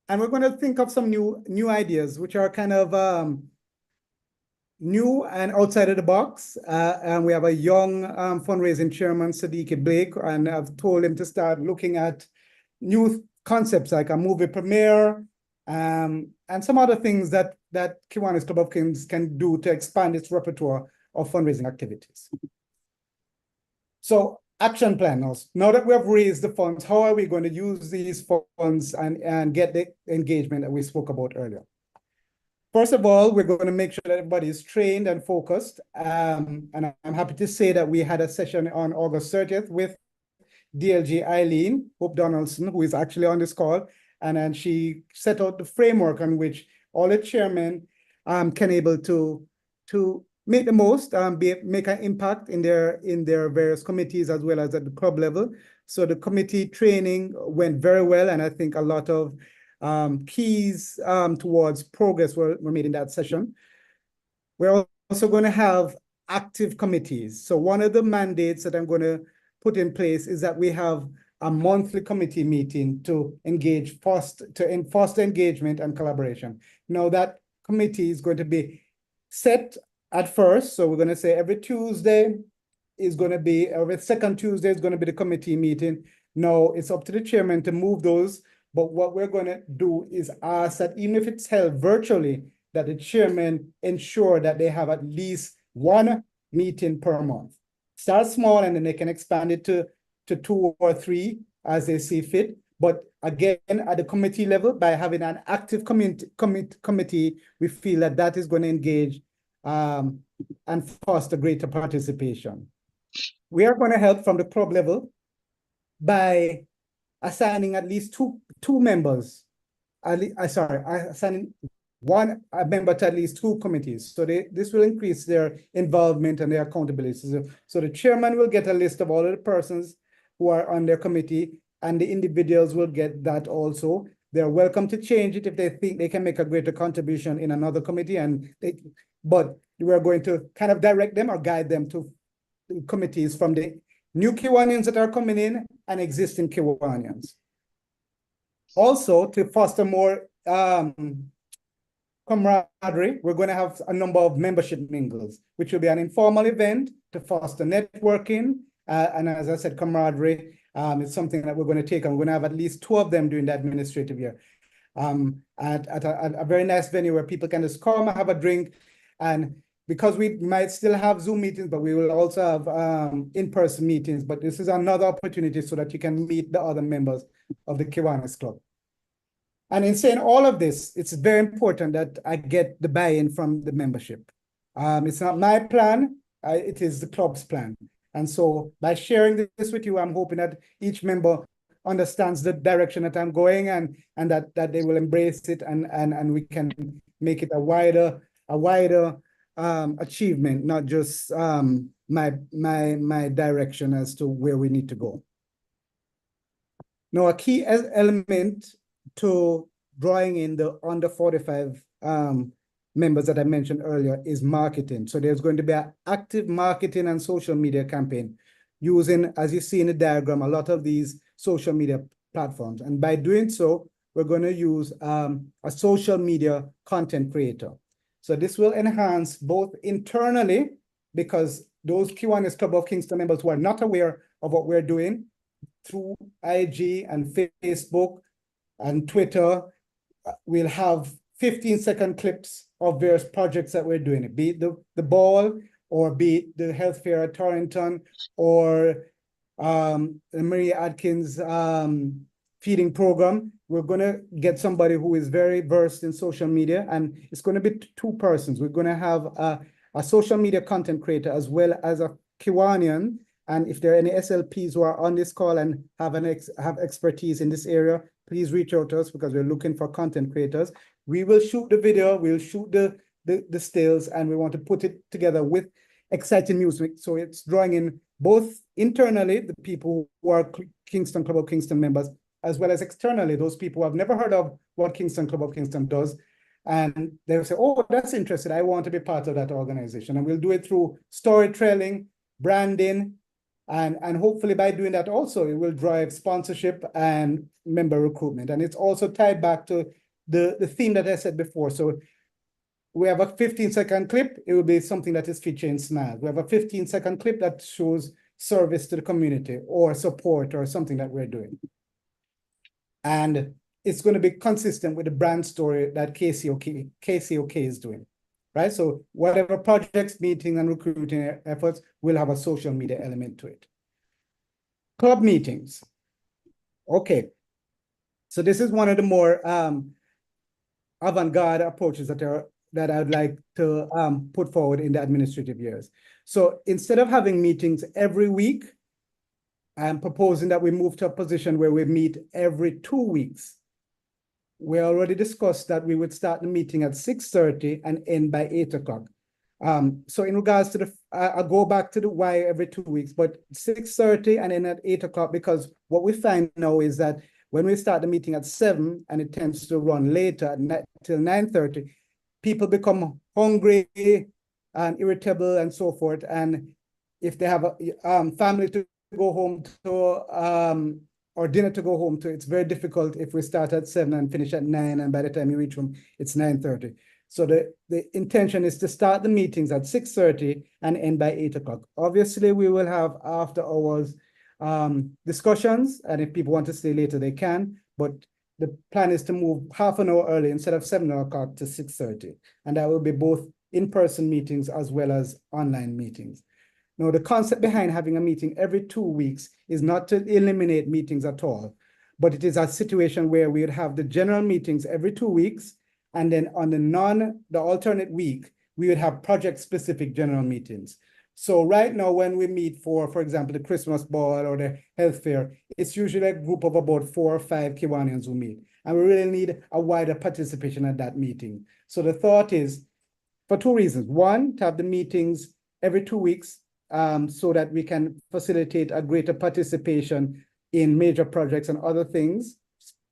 Speaker 1: And we're going to think of some new ideas, which are kind of new and outside of the box. And we have a young fundraising chairman, Sadiq Blake, and I've told him to start looking at new concepts like a movie premiere and some other things that Kiwanis Club of Kings can do to expand its repertoire of fundraising activities. So action plan now that we have raised the funds, how are we going to use these funds and get the engagement that we spoke about earlier? First of all, we're going to make sure that everybody is trained and focused. And I'm happy to say that we had a session on August 30th with DLG Eileen Hope Donaldson, who is actually on this call. And then she set out the framework on which all the chairmen can able to make the most, make an impact in their various committees as well as at the club level. So the committee training went very well, and I think a lot of keys towards progress were made in that session. We're also going to have active committees. So one of the mandates that I'm going to put in place is that we have a monthly committee meeting to foster engagement and collaboration. Now that committee is going to be set at first. So we're going to say every Tuesday is going to be, every second Tuesday is going to be the committee meeting. Now it's up to the chairman to move those. But what we're going to do is ask that even if it's held virtually, that the chairman ensure that they have at least one meeting per month. Start small and then they can expand it to 2 or 3 as they see fit. But again, at the committee level, by having an active committee, we feel that that is going to engage and foster greater participation. We are going to help from the club level by assigning at least two members. Assigning a member to at least 2 committees. So this will increase their involvement and their accountability. So the chairman will get a list of all of the persons who are on their committee, and the individuals will get that also. They're welcome to change it if they think they can make a greater contribution in another committee, but we're going to kind of direct them or guide them to committees from the new Kiwanians that are coming in and existing Kiwanians. Also, to foster more camaraderie, we're going to have a number of membership mingles, which will be an informal event to foster networking. And as I said, camaraderie is something that we're going to take, and we're going to have at least 2 of them during the administrative year at a very nice venue where people can just come and have a drink And because we might still have Zoom meetings, but we will also have in-person meetings. But this is another opportunity so that you can meet the other members of the Kiwanis Club. And in saying all of this, it's very important that I get the buy-in from the membership. It's not my plan, it is the club's plan. And so by sharing this with you, I'm hoping that each member understands the direction that I'm going and that they will embrace it and we can make it a wider achievement, not just my direction as to where we need to go. Now, a key element to drawing in the under 45 members that I mentioned earlier is marketing. So there's going to be an active marketing and social media campaign using, as you see in the diagram, a lot of these social media platforms. And by doing so, we're going to use a social media content creator. So this will enhance both internally, because those Kiwanis Club of Kingston members who are not aware of what we're doing through IG and Facebook and Twitter, we'll have 15-second clips of various projects that we're doing, be it the ball, or be it the health fair at Torrington, or the Maria Atkins feeding program. We're going to get somebody who is very versed in social media, and it's going to be two persons. We're going to have a social media content creator as well as a Kiwanian. And if there are any SLPs who are on this call and have expertise in this area, please reach out to us, because we're looking for content creators. We will shoot the video, we'll shoot the stills, and we want to put it together with exciting music. So it's drawing in both internally, the people who are Kingston Club of Kingston members, as well as externally, those people who have never heard of what Kingston Club of Kingston does. And they'll say, oh, that's interesting, I want to be part of that organization. And we'll do it through storytelling, branding, and hopefully by doing that also, it will drive sponsorship and member recruitment. And it's also tied back to the theme that I said before. So we have a 15-second clip, it will be something that is featuring SMILE. We have a 15-second clip that shows service to the community or support or something that we're doing. And it's going to be consistent with the brand story that KCOK is doing, right? So whatever projects, meeting, and recruiting efforts will have a social media element to it. Club meetings. Okay. So this is one of the more avant-garde approaches that I'd like to put forward in the administrative years. So instead of having meetings every week, I'm proposing that we move to a position where we meet every 2 weeks. We already discussed that we would start the meeting at 6:30 and end by 8 o'clock. So in regards to I'll go back to the why every 2 weeks, but 6:30 and end at 8 o'clock, because what we find now is that when we start the meeting at 7 and it tends to run later till 9:30, people become hungry and irritable and so forth. And if they have a family to go home to, or dinner to go home to, it's very difficult if we start at 7 and finish at 9, and by the time you reach home, it's 9:30. So the intention is to start the meetings at 6:30 and end by 8 o'clock. Obviously, we will have after hours discussions, and if people want to stay later, they can, but the plan is to move half an hour early instead of 7 o'clock to 6:30. And that will be both in-person meetings as well as online meetings. Now, the concept behind having a meeting every 2 weeks is not to eliminate meetings at all, but it is a situation where we would have the general meetings every 2 weeks, and then on the alternate week, we would have project-specific general meetings. So right now, when we meet for example, the Christmas ball or the health fair, it's usually a group of about 4 or 5 Kiwanians who meet, and we really need a wider participation at that meeting. So the thought is, for 2 reasons. One, to have the meetings every 2 weeks, so that we can facilitate a greater participation in major projects and other things,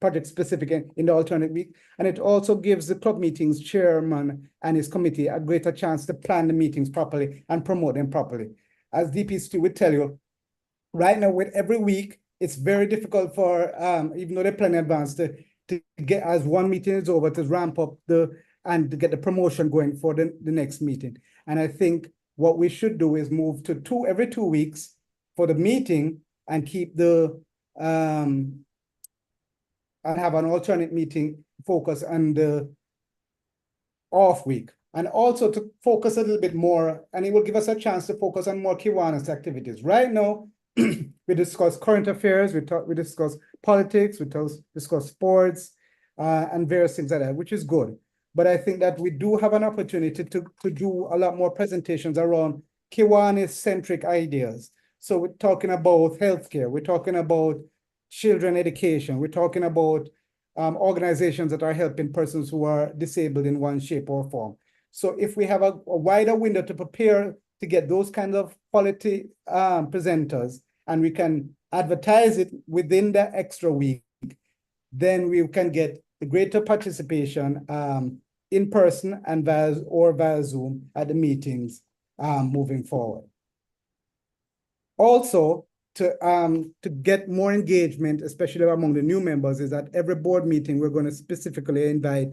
Speaker 1: project specific in the alternate week. And it also gives the club meetings chairman and his committee a greater chance to plan the meetings properly and promote them properly. As DP2 would tell you, right now with every week, it's very difficult for, even though they plan in advance, to get, as one meeting is over, to ramp up and to get the promotion going for the next meeting. And I think what we should do is move to every 2 weeks for the meeting, and keep and have an alternate meeting focus on the off week. and also to focus a little bit more, and it will give us a chance to focus on more Kiwanis activities. Right now, we discuss current affairs, we discuss politics, we discuss sports, and various things like that, which is good. But I think that we do have an opportunity to do a lot more presentations around Kiwanis-centric ideas. So we're talking about healthcare, we're talking about children education, we're talking about organizations that are helping persons who are disabled in one shape or form. So if we have a wider window to prepare to get those kinds of quality presenters, and we can advertise it within the extra week, then we can get the greater participation in person and via Zoom at the meetings moving forward. Also, to get more engagement, especially among the new members, is that every board meeting, we're going to specifically invite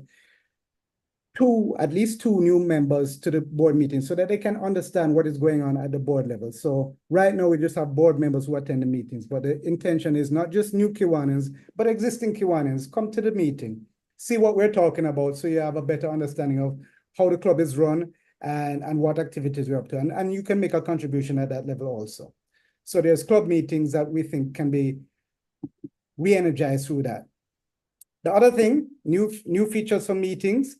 Speaker 1: at least two new members to the board meeting so that they can understand what is going on at the board level. So right now we just have board members who attend the meetings, but the intention is not just new Kiwanians, but existing Kiwanians come to the meeting, see what we're talking about, so you have a better understanding of how the club is run and what activities we're up to. And you can make a contribution at that level also. So there's club meetings that we think can be re-energized through that. The other thing, new features for meetings,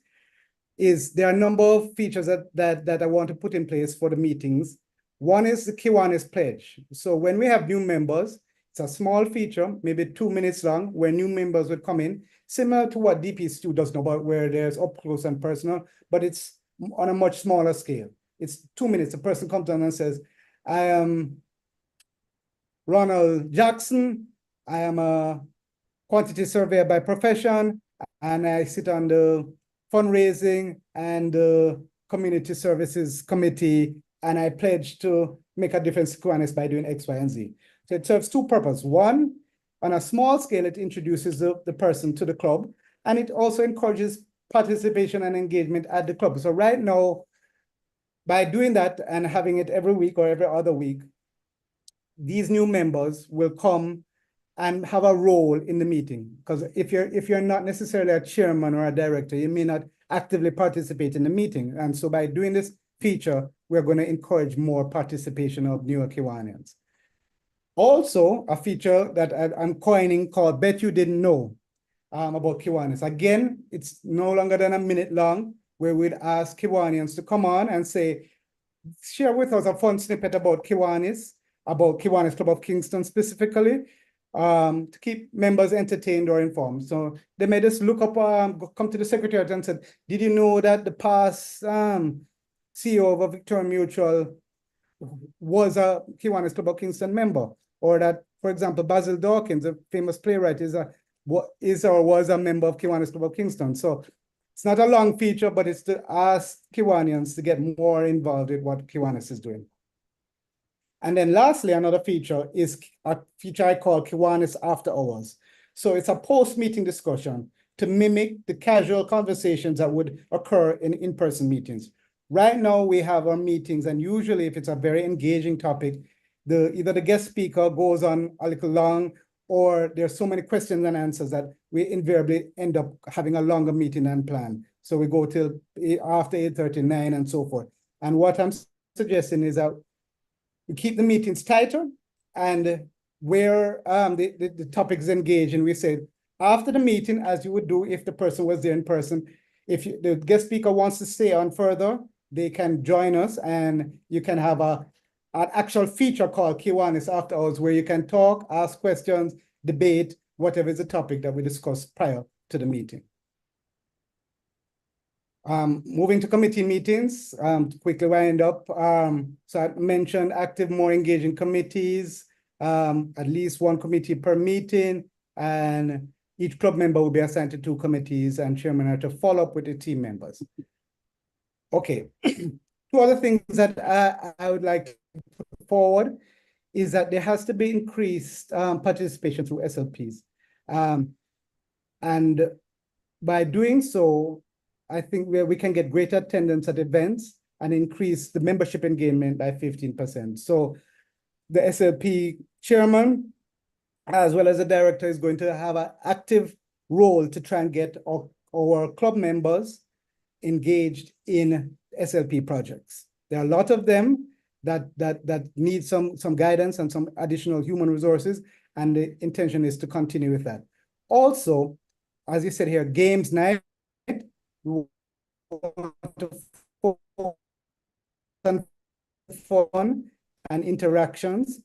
Speaker 1: is there are a number of features that I want to put in place for the meetings. One is the Kiwanis Pledge. So when we have new members, it's a small feature, maybe 2 minutes long, where new members would come in, similar to what DP2 does now, but where there's up close and personal, but it's on a much smaller scale. It's 2 minutes. A person comes on and says, I am Ronald Jackson. I am a quantity surveyor by profession, and I sit on the fundraising and community services committee, and I pledge to make a difference to Kiwanis by doing X, Y, and Z. So it serves two purposes. One, on a small scale, it introduces the person to the club, and it also encourages participation and engagement at the club. So right now, by doing that and having it every week or every other week, these new members will come and have a role in the meeting. Because if you're not necessarily a chairman or a director, you may not actively participate in the meeting. And so by doing this feature, we're going to encourage more participation of newer Kiwanians. Also, a feature that I'm coining called Bet You Didn't Know about Kiwanis. Again, it's no longer than a minute long, where we'd ask Kiwanians to come on and say, share with us a fun snippet about Kiwanis Club of Kingston specifically, to keep members entertained or informed. So they may just look up, come to the secretariat and said, did you know that the past CEO of a Victorian Mutual was a Kiwanis Club of Kingston member? Or that, for example, Basil Dawkins, a famous playwright, is or was a member of Kiwanis Club of Kingston. So it's not a long feature, but it's to ask Kiwanians to get more involved with what Kiwanis is doing. And then lastly, another feature is a feature I call Kiwanis After Hours. So it's a post-meeting discussion to mimic the casual conversations that would occur in in-person meetings. Right now, we have our meetings, and usually if it's a very engaging topic, either the guest speaker goes on a little long, or there's so many questions and answers that we invariably end up having a longer meeting than planned. So we go till after 8:39 and so forth. And what I'm suggesting is that we keep the meetings tighter, and where the topic is engaged, and we say, after the meeting, as you would do if the person was there in person, if the guest speaker wants to stay on further, they can join us, and you can have an actual feature called Kiwanis After Hours, where you can talk, ask questions, debate, whatever is the topic that we discussed prior to the meeting. Moving to committee meetings, to quickly wind up. So I mentioned active, more engaging committees, at least one committee per meeting, and each club member will be assigned to 2 committees, and chairman are to follow up with the team members. Okay, 2 other things that I would like to put forward is that there has to be increased participation through SLPs. And by doing so, I think we can get greater attendance at events and increase the membership engagement by 15%. So the SLP chairman, as well as the director, is going to have an active role to try and get our club members engaged in SLP projects. There are a lot of them that need some guidance and some additional human resources, and the intention is to continue with that. Also, as you said here, games night, we want to focus on fun and interactions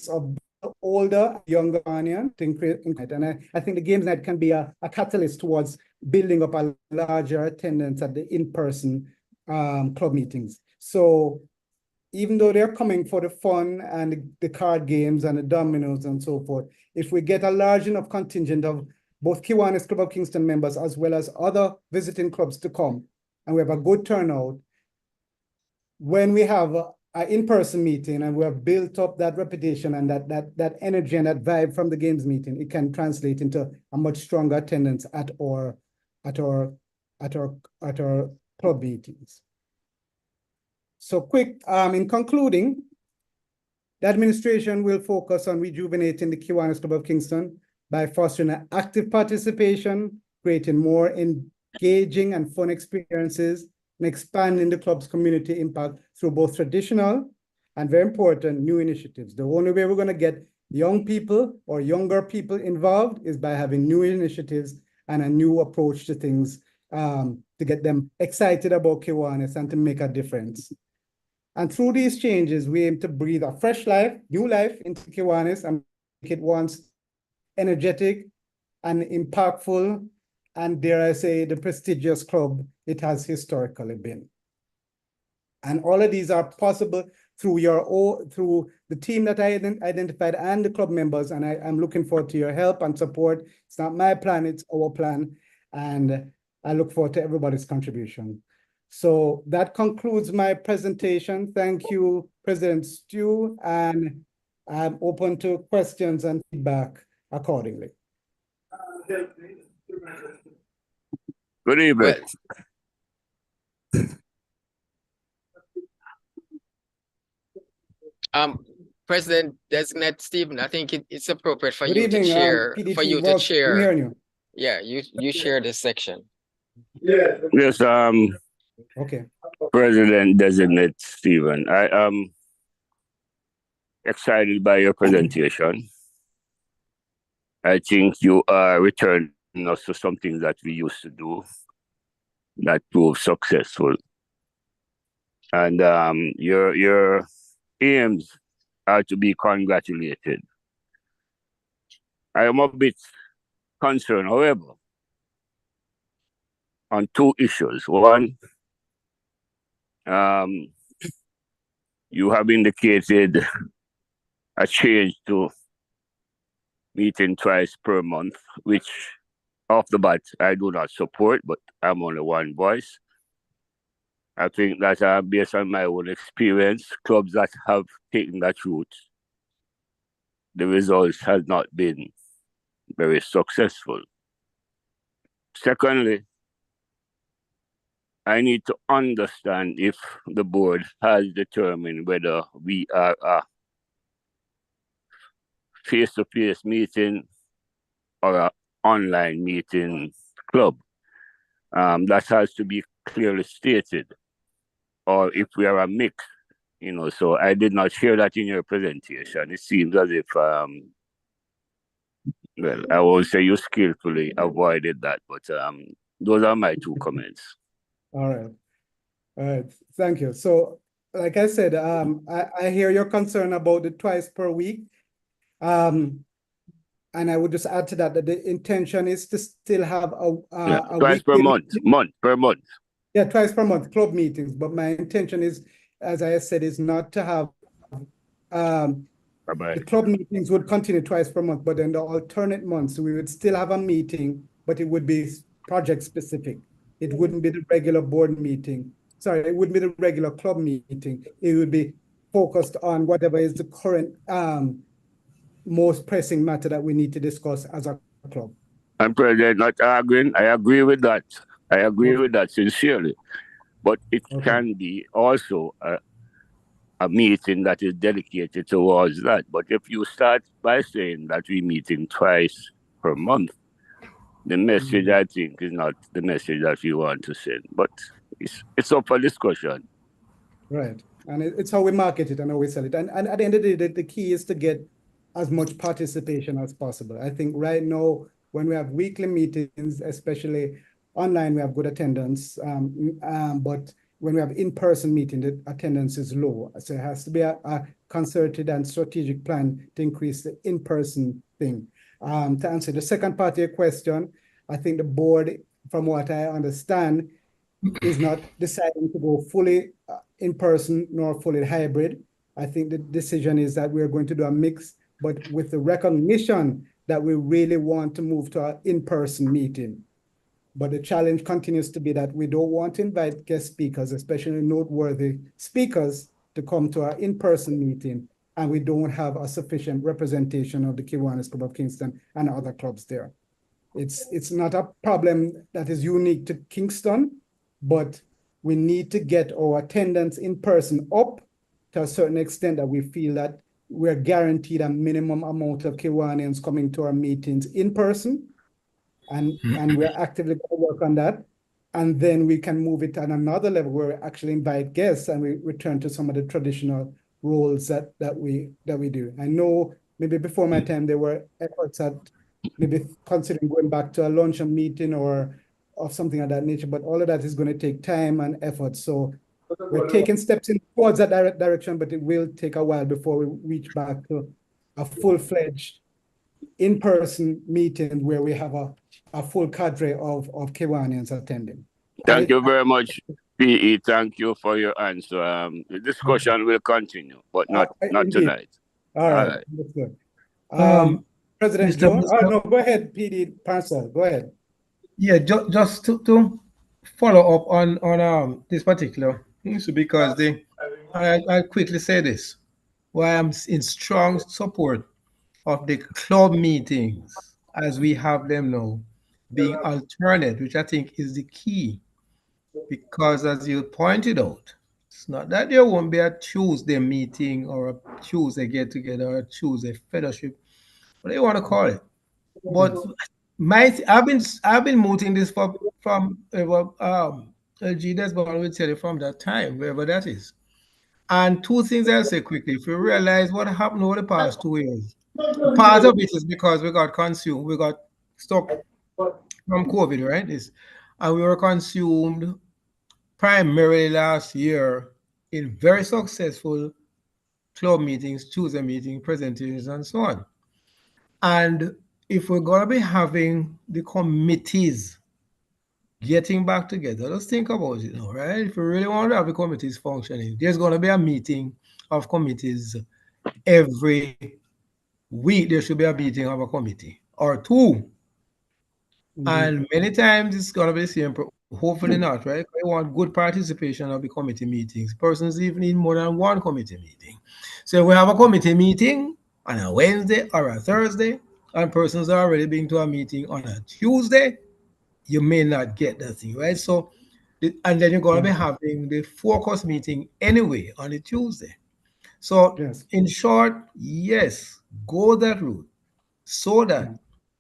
Speaker 1: of older, younger audience, and I think the games night can be a catalyst towards building up a larger attendance at the in-person club meetings. So even though they're coming for the fun and the card games and the dominoes and so forth, if we get a large enough contingent of both Kiwanis Club of Kingston members as well as other visiting clubs to come, and we have a good turnout, when we have an in-person meeting and we have built up that reputation and that energy and that vibe from the games meeting, it can translate into a much stronger attendance at our club meetings. So quick, in concluding, the administration will focus on rejuvenating the Kiwanis Club of Kingston by fostering an active participation, creating more engaging and fun experiences, and expanding the club's community impact through both traditional and, very important, new initiatives. The only way we're going to get young people or younger people involved is by having new initiatives and a new approach to things to get them excited about Kiwanis and to make a difference. And through these changes, we aim to breathe a fresh life, new life into Kiwanis and make it once energetic and impactful, and dare I say, the prestigious club it has historically been. And all of these are possible through through the team that I identified and the club members, and I'm looking forward to your help and support. It's not my plan, it's our plan, and I look forward to everybody's contribution. So that concludes my presentation. Thank you, President Stu, and I'm open to questions and feedback accordingly.
Speaker 15: Good evening.
Speaker 8: President-designate Stephen, I think it's appropriate for
Speaker 1: Good
Speaker 8: you
Speaker 1: evening,
Speaker 8: to chair,
Speaker 1: I'm hearing you.
Speaker 8: Yeah, you share this section.
Speaker 15: Yes,
Speaker 1: okay.
Speaker 15: President-designate Stephen, I am excited by your presentation. I think you are returning us to something that we used to do that proved successful. And your aims are to be congratulated. I am a bit concerned, however, on two issues. One, you have indicated a change to meeting twice per month, which off the bat I do not support, but I'm only one voice. I think that based on my own experience, clubs that have taken that route, the results has not been very successful. Secondly, I need to understand if the board has determined whether we are a face-to-face meeting or an online meeting club. That has to be clearly stated, or if we are a mix, so I did not hear that in your presentation. It seems as if, well, I won't say you skillfully avoided that, but those are my two comments.
Speaker 1: All right, thank you. So, like I said, I hear your concern about the twice per week. And I would just add to that the intention is to still have a
Speaker 15: twice per month, per month.
Speaker 1: Yeah, twice per month, club meetings. But my intention is, as I said, is not to have the club meetings would continue twice per month, but in the alternate months, we would still have a meeting, but it would be project specific. It wouldn't be the regular board meeting. Sorry, it wouldn't be the regular club meeting. It would be focused on whatever is the current most pressing matter that we need to discuss as a club.
Speaker 15: I'm not arguing. I agree with that. I agree with that sincerely. But it can be also a meeting that is dedicated towards that. But if you start by saying that we're meeting twice per month, the message, I think, is not the message that you want to send, but it's up for discussion.
Speaker 1: Right. And it's how we market it and how we sell it. And at the end of the day, the key is to get as much participation as possible. I think right now, when we have weekly meetings, especially online, we have good attendance. But when we have in-person meeting, the attendance is low. So it has to be a concerted and strategic plan to increase the in-person thing. To answer the second part of your question, I think the board, from what I understand, is not deciding to go fully in person nor fully hybrid. I think the decision is that we're going to do a mix, but with the recognition that we really want to move to an in-person meeting. But the challenge continues to be that we don't want to invite guest speakers, especially noteworthy speakers, to come to our in-person meeting, and we don't have a sufficient representation of the Kiwanis Club of Kingston and other clubs there. It's not a problem that is unique to Kingston, but we need to get our attendance in person up to a certain extent that we feel that we're guaranteed a minimum amount of Kiwanians coming to our meetings in person. And we're actively going to work on that. And then we can move it on another level where we actually invite guests and we return to some of the traditional roles that we do. I know maybe before my time, there were efforts at maybe considering going back to a luncheon meeting or something of that nature, but all of that is going to take time and effort. So we're taking steps in towards that direction, but it will take a while before we reach back to a full-fledged in-person meeting where we have a full cadre of Kiwanians attending.
Speaker 15: Thank you very much, PE. Thank you for your answer. The discussion will continue, but not tonight.
Speaker 1: All right. That's good. President Jones? No, go ahead, PD Parcel. Go ahead.
Speaker 12: Yeah, just to follow up on this particular issue, because I quickly say this. Why I'm in strong support of the club meetings as we have them now being alternate, which I think is the key. Because as you pointed out, it's not that there won't be a Tuesday meeting or a Tuesday get together or a Tuesday fellowship, whatever you want to call it. But I've been mooting this from LG Desmond will tell you from that time, wherever that is. And two things I'll say quickly. If you realize what happened over the past 2 years, part of it is because we got consumed, we got stuck from COVID, right? And we were consumed primarily last year in very successful club meetings, Tuesday meetings, presentations, and so on. And if we're going to be having the committees getting back together, let's think about it now, right? If we really want to have the committees functioning, there's going to be a meeting of committees every week. There should be a meeting of a committee or two. And many times it's going to be the same, hopefully not, right? We want good participation of the committee meetings. Persons even need more than one committee meeting. So we have a committee meeting on a Wednesday or a Thursday, and persons are already being to a meeting on a Tuesday, you may not get that thing, right? So, and then you're going to be having the focus meeting anyway on a Tuesday. So, in short, yes, go that route so that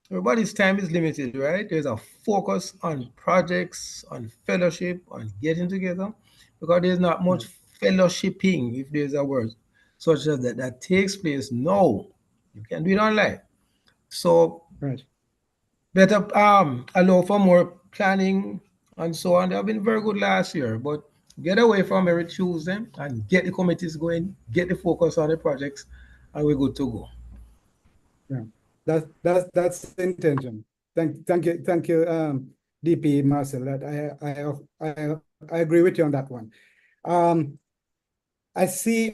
Speaker 12: everybody's time is limited, right? There's a focus on projects, on fellowship, on getting together, because there's not much fellowshipping, if there's a word, such as that takes place. No, you can do it online. So, better allow for more planning and so on. They've been very good last year, but get away from every Tuesday and get the committees going, get the focus on the projects, and we're good to go.
Speaker 1: Yeah, that's the intention. Thank you, DP Marcel. That I agree with you on that one. I see.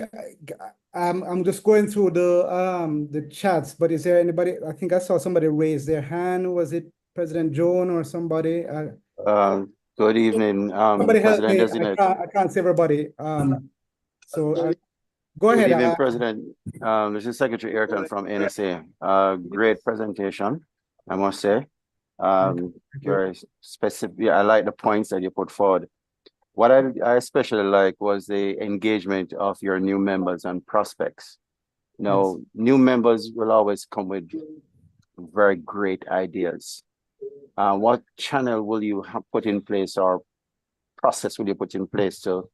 Speaker 1: I'm just going through the chats, but is there anybody? I think I saw somebody raise their hand. Was it President Joan or somebody?
Speaker 18: Good evening,
Speaker 1: somebody help me.
Speaker 18: President-designate.
Speaker 1: I can't see everybody. So go
Speaker 18: Good
Speaker 1: ahead.
Speaker 18: evening, President. This is Secretary Ayrton from NSA. Great presentation, I must say. Very specific. Yeah, I like the points that you put forward. What I especially like was the engagement of your new members and prospects. Now, new members will always come with very great ideas. what channel will you put in place, or process will you put in place to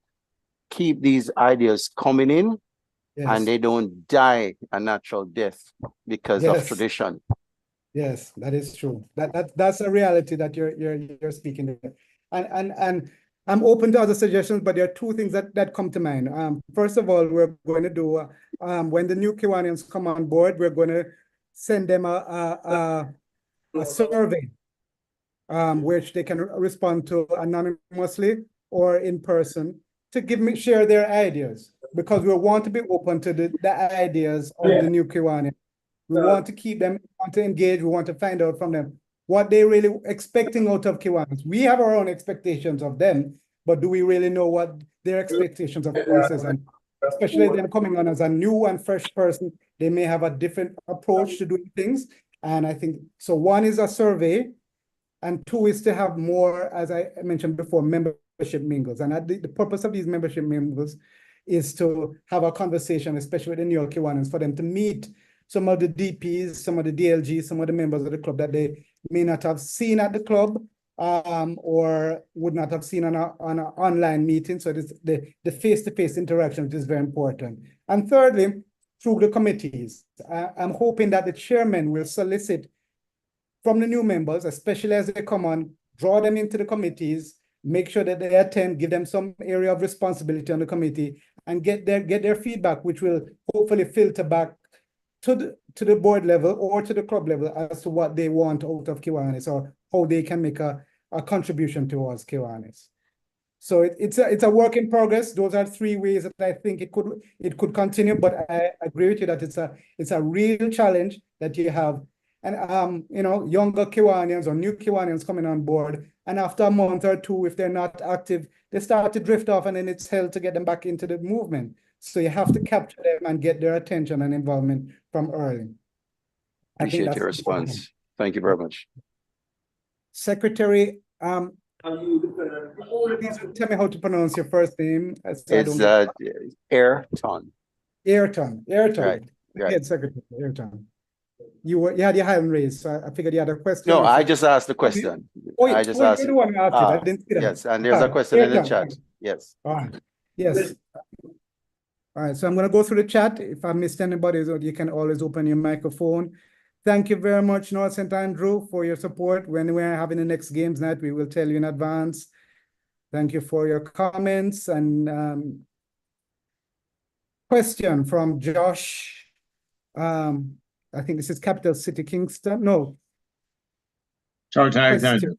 Speaker 18: keep these ideas coming in, and they don't die a natural death because of tradition?
Speaker 1: Yes, that is true. That's a reality that you're speaking to. And I'm open to other suggestions, but there are two things that come to mind. First of all, we're going to do when the new Kiwanians come on board, we're going to send them a survey, which they can respond to anonymously or in person to share their ideas, because we want to be open to the ideas of the new Kiwanians. We want to keep them, we want to engage, we want to find out from them what they really expecting out of Kiwanis. We have our own expectations of them, but do we really know what their expectations of us is? And especially them coming on as a new and fresh person, they may have a different approach to doing things. And I think, so one is a survey, and two is to have more, as I mentioned before, membership mingles. And the purpose of these membership mingles is to have a conversation, especially with the New Kiwanians, for them to meet some of the DPs, some of the DLGs, some of the members of the club that they may not have seen at the club, or would not have seen on an online meeting. So it is the face-to-face interaction, which is very important. And thirdly, through the committees, I'm hoping that the chairman will solicit from the new members, especially as they come on, draw them into the committees, make sure that they attend, give them some area of responsibility on the committee, and get their feedback, which will hopefully filter back to the board level or to the club level as to what they want out of Kiwanis, or how they can make a contribution towards Kiwanis. So it's a work in progress. Those are three ways that I think it could continue, but I agree with you that it's a real challenge that you have. And younger Kiwanians or new Kiwanians coming on board, and after a month or two, if they're not active, they start to drift off, and then it's hell to get them back into the movement. So you have to capture them and get their attention and involvement from early.
Speaker 18: Appreciate your response. Thank you very much.
Speaker 1: Secretary, please tell me how to pronounce your first name.
Speaker 18: It's Ayrton.
Speaker 1: Ayrton.
Speaker 18: Right.
Speaker 1: Head Secretary Ayrton. You had your hand raised, so I figured you had a question.
Speaker 18: No, I just asked the question. I just asked.
Speaker 1: You're the one who asked it. I didn't see that.
Speaker 18: Yes, and there's a question in the chat. Yes.
Speaker 1: All right. Yes. All right, so I'm going to go through the chat. If I missed anybody, you can always open your microphone. Thank you very much, North St. Andrew, for your support. When we're having the next games night, we will tell you in advance. Thank you for your comments. And question from Josh. I think this is Capital City, Kingston. No.
Speaker 10: Charlton Alexander.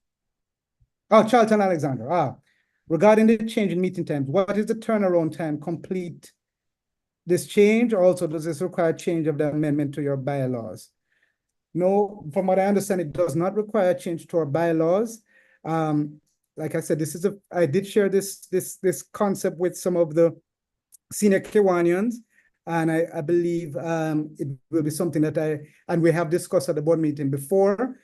Speaker 1: Oh, Charlton Alexander. Regarding the change in meeting times, what is the turnaround time complete this change? Also, does this require change of the amendment to your bylaws? No, from what I understand, it does not require change to our bylaws. Like I said, I did share this concept with some of the senior Kiwanians, and I believe it will be something that and we have discussed at the board meeting before.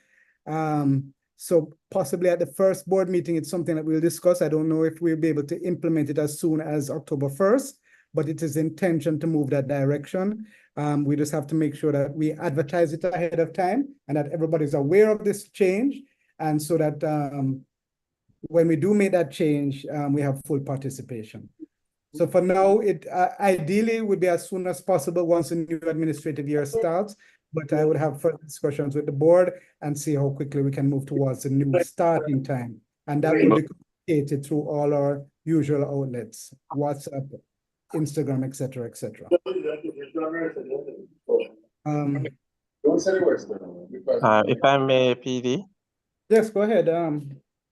Speaker 1: So possibly at the first board meeting, it's something that we'll discuss. I don't know if we'll be able to implement it as soon as October 1st, but it is intention to move that direction. We just have to make sure that we advertise it ahead of time and that everybody's aware of this change. And so that when we do make that change, we have full participation. So for now, it ideally would be as soon as possible once the new administrative year starts, but I would have further discussions with the board and see how quickly we can move towards the new starting time. And that will be communicated through all our usual outlets, WhatsApp, Instagram, et cetera, et cetera.
Speaker 6: If I may, PD?
Speaker 1: Yes, go ahead.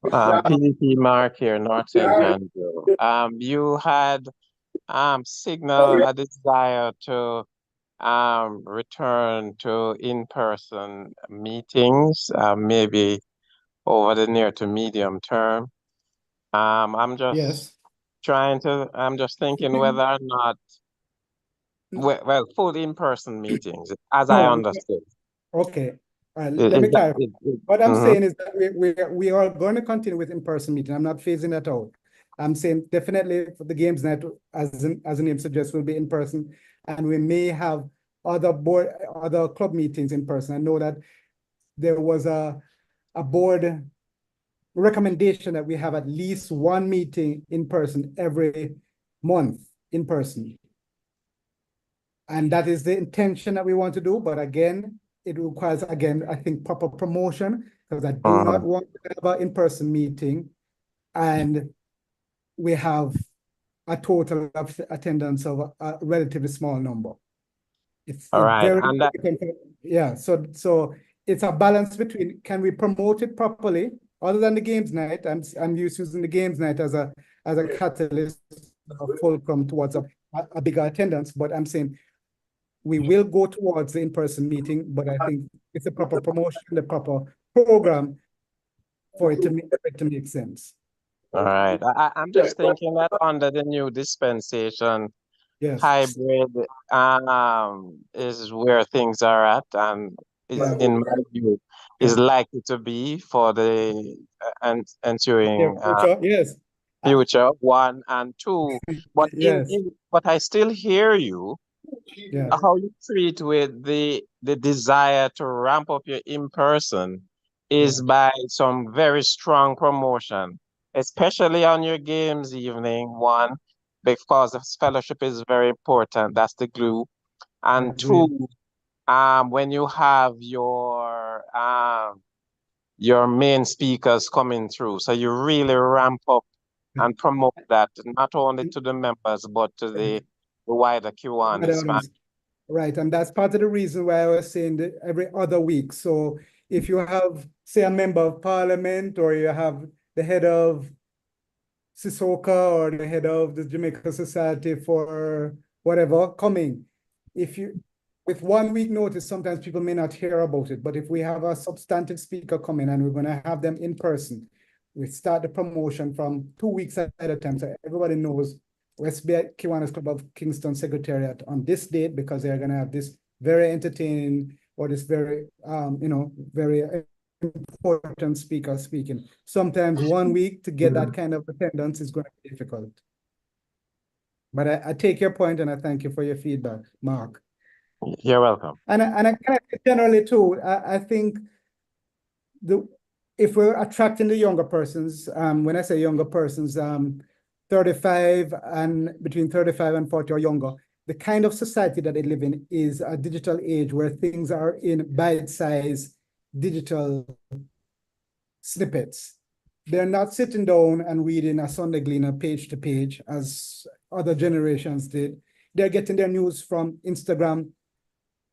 Speaker 6: PDP Mark here, North St. Andrew. You had signaled a desire to return to in-person meetings, maybe over the near to medium term. I'm just I'm just thinking whether or not, well, full in-person meetings, as I understood.
Speaker 1: Okay. All right, let me clarify. What I'm saying is that we are going to continue with in-person meeting. I'm not phasing that out. I'm saying definitely for the games night, as the name suggests, will be in person, and we may have other club meetings in person. I know that there was a a board recommendation that we have at least one meeting in person every month in person. And that is the intention that we want to do. But again, it requires, again, I think proper promotion, because I do not want to have an in-person meeting and we have a total of attendance of a relatively small number. It's very important. Yeah, so it's a balance between, can we promote it properly? Other than the games night, I'm using the games night as a catalyst fulcrum towards a bigger attendance, but I'm saying we will go towards the in-person meeting, but I think it's a proper promotion, the proper program for it to make sense.
Speaker 6: All right. I'm just thinking that under the new dispensation, hybrid is where things are at, and in my view, is likely to be for the ensuing future, one and two. But but I still hear you. How you treat with the desire to ramp up your in-person is by some very strong promotion, especially on your games evening, one, because the fellowship is very important. That's the glue. And two, when you have your main speakers coming through, so you really ramp up and promote that not only to the members but to the wider Kiwanis family.
Speaker 1: Right, and that's part of the reason why I was saying that every other week. So if you have, say, a member of parliament, or you have the head of Sisoka or the head of the Jamaica Society for whatever coming, with 1 week notice, sometimes people may not hear about it, but if we have a substantive speaker coming and we're going to have them in person, we start the promotion from 2 weeks at a time, so everybody knows let's be at Kiwanis Club of Kingston Secretariat on this date, because they're going to have this very entertaining or this very, very important speaker speaking. Sometimes 1 week to get that kind of attendance is going to be difficult. But I take your point and I thank you for your feedback, Mark.
Speaker 6: You're welcome.
Speaker 1: And I kind of generally too, I think if we're attracting the younger persons, when I say younger persons, 35 and between 35 and 40 or younger, the kind of society that they live in is a digital age where things are in bite-sized digital snippets. They're not sitting down and reading a Sunday Gleaner page to page as other generations did. They're getting their news from Instagram.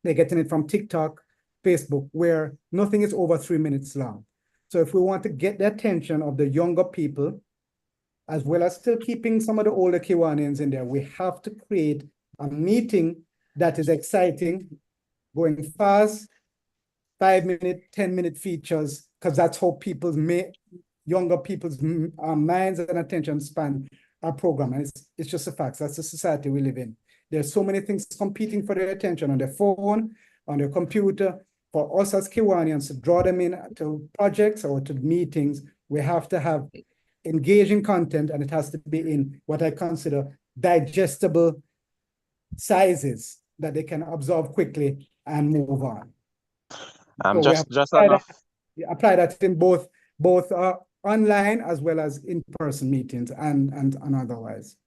Speaker 1: They're getting it from TikTok, Facebook, where nothing is over 3 minutes long. So if we want to get the attention of the younger people, as well as still keeping some of the older Kiwanians in there, we have to create a meeting that is exciting, going fast, 5-minute, 10-minute features, because that's how younger people's minds and attention span are programmed. And it's just a fact. That's the society we live in. There's so many things competing for their attention on their phone, on their computer. For us as Kiwanians to draw them in to projects or to meetings, we have to have engaging content, and it has to be in what I consider digestible sizes that they can absorb quickly and move on. So apply that in both online as well as in-person meetings and otherwise.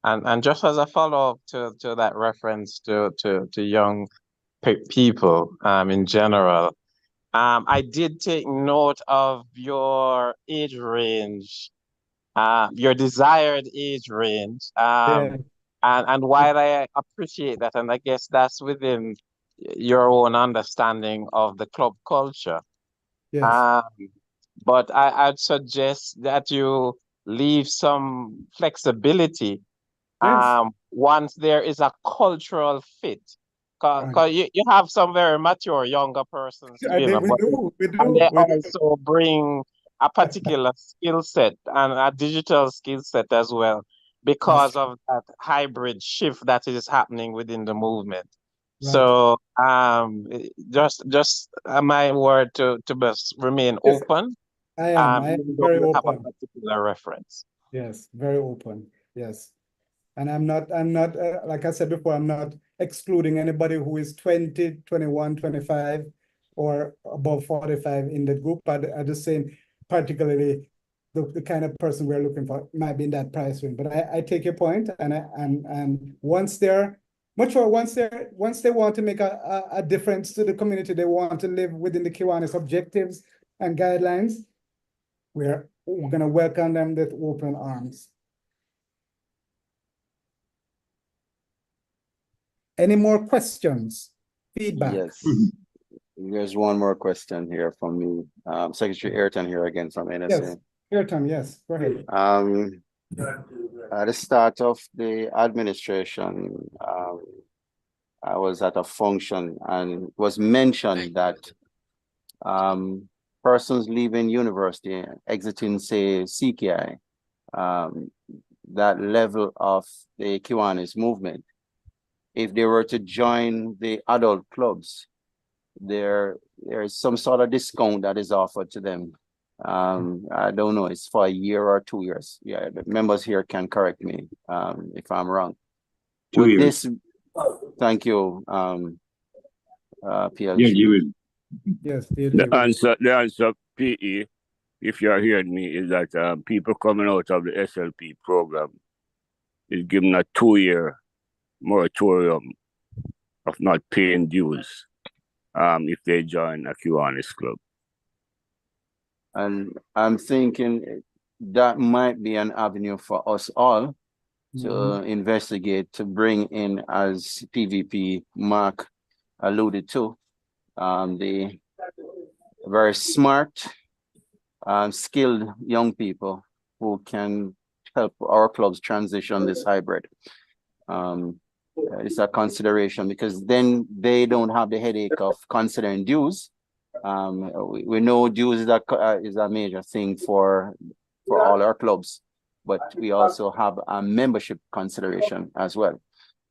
Speaker 6: And just as a follow-up to that reference to young people in general, I did take note of your age range, your desired age range. And while I appreciate that, and I guess that's within your own understanding of the club culture. But I'd suggest that you leave some flexibility once there is a cultural fit. Because you have some very mature younger persons too, and they also bring a particular skill set and a digital skill set as well, because of that hybrid shift that is happening within the movement. So just my word to just remain open.
Speaker 1: I am very open.
Speaker 6: Have a particular reference.
Speaker 1: Yes, very open. Yes. And I'm not, like I said before, I'm not excluding anybody who is 20, 21, 25. or above 45 in the group are the same, particularly the kind of person we're looking for might be in that price range. But I take your point, and once they're mature, once they want to make a difference to the community, they want to live within the Kiwanis objectives and guidelines, we're gonna welcome them with open arms. Any more questions? Feedback?
Speaker 18: Yes. There's one more question here from me. Secretary Ayrton here again from NSA.
Speaker 1: Yes, Ayrton, yes, go ahead.
Speaker 18: At the start of the administration, I was at a function and it was mentioned that persons leaving university, exiting, say, CKI, that level of the Kiwanis movement, if they were to join the adult clubs, there is some sort of discount that is offered to them. I don't know, it's for a year or 2 years. Yeah, the members here can correct me if I'm wrong.
Speaker 10: 2 years.
Speaker 18: Thank you, PLG.
Speaker 10: Yeah, you will.
Speaker 1: Yes,
Speaker 15: the answer, PE, if you're hearing me, is that people coming out of the SLP program is given a 2-year moratorium of not paying dues if they join a Kiwanis club.
Speaker 18: And I'm thinking that might be an avenue for us all to investigate, to bring in, as PVP Mark alluded to, the very smart, skilled young people who can help our clubs transition this hybrid. It's a consideration because then they don't have the headache of considering dues. We know dues is a major thing for all our clubs, but we also have a membership consideration as well.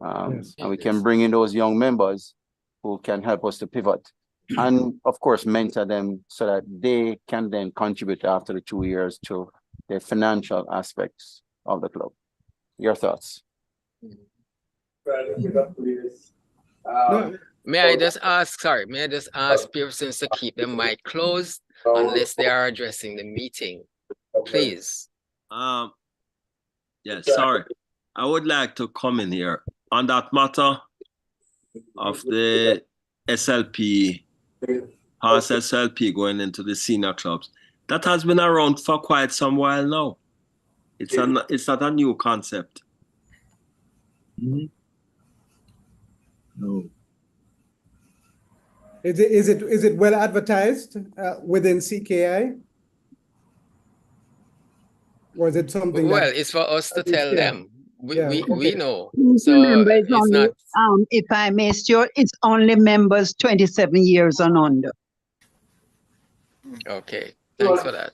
Speaker 18: And we can bring in those young members who can help us to pivot and, of course, mentor them so that they can then contribute after the 2 years to the financial aspects of the club. Your thoughts?
Speaker 8: May I just ask persons to keep the mic closed unless they are addressing the meeting, please?
Speaker 19: Yes, sorry. I would like to come in here on that matter of the SLP, past SLP going into the senior clubs. That has been around for quite some while now. It's not a new concept.
Speaker 10: No.
Speaker 1: Is it well advertised within CKI? Or is it something
Speaker 8: well, it's for us to tell them. We know.
Speaker 9: So remember, it's only, not. If I may, Stuart, it's only members 27 years and under.
Speaker 8: Okay, thanks for that.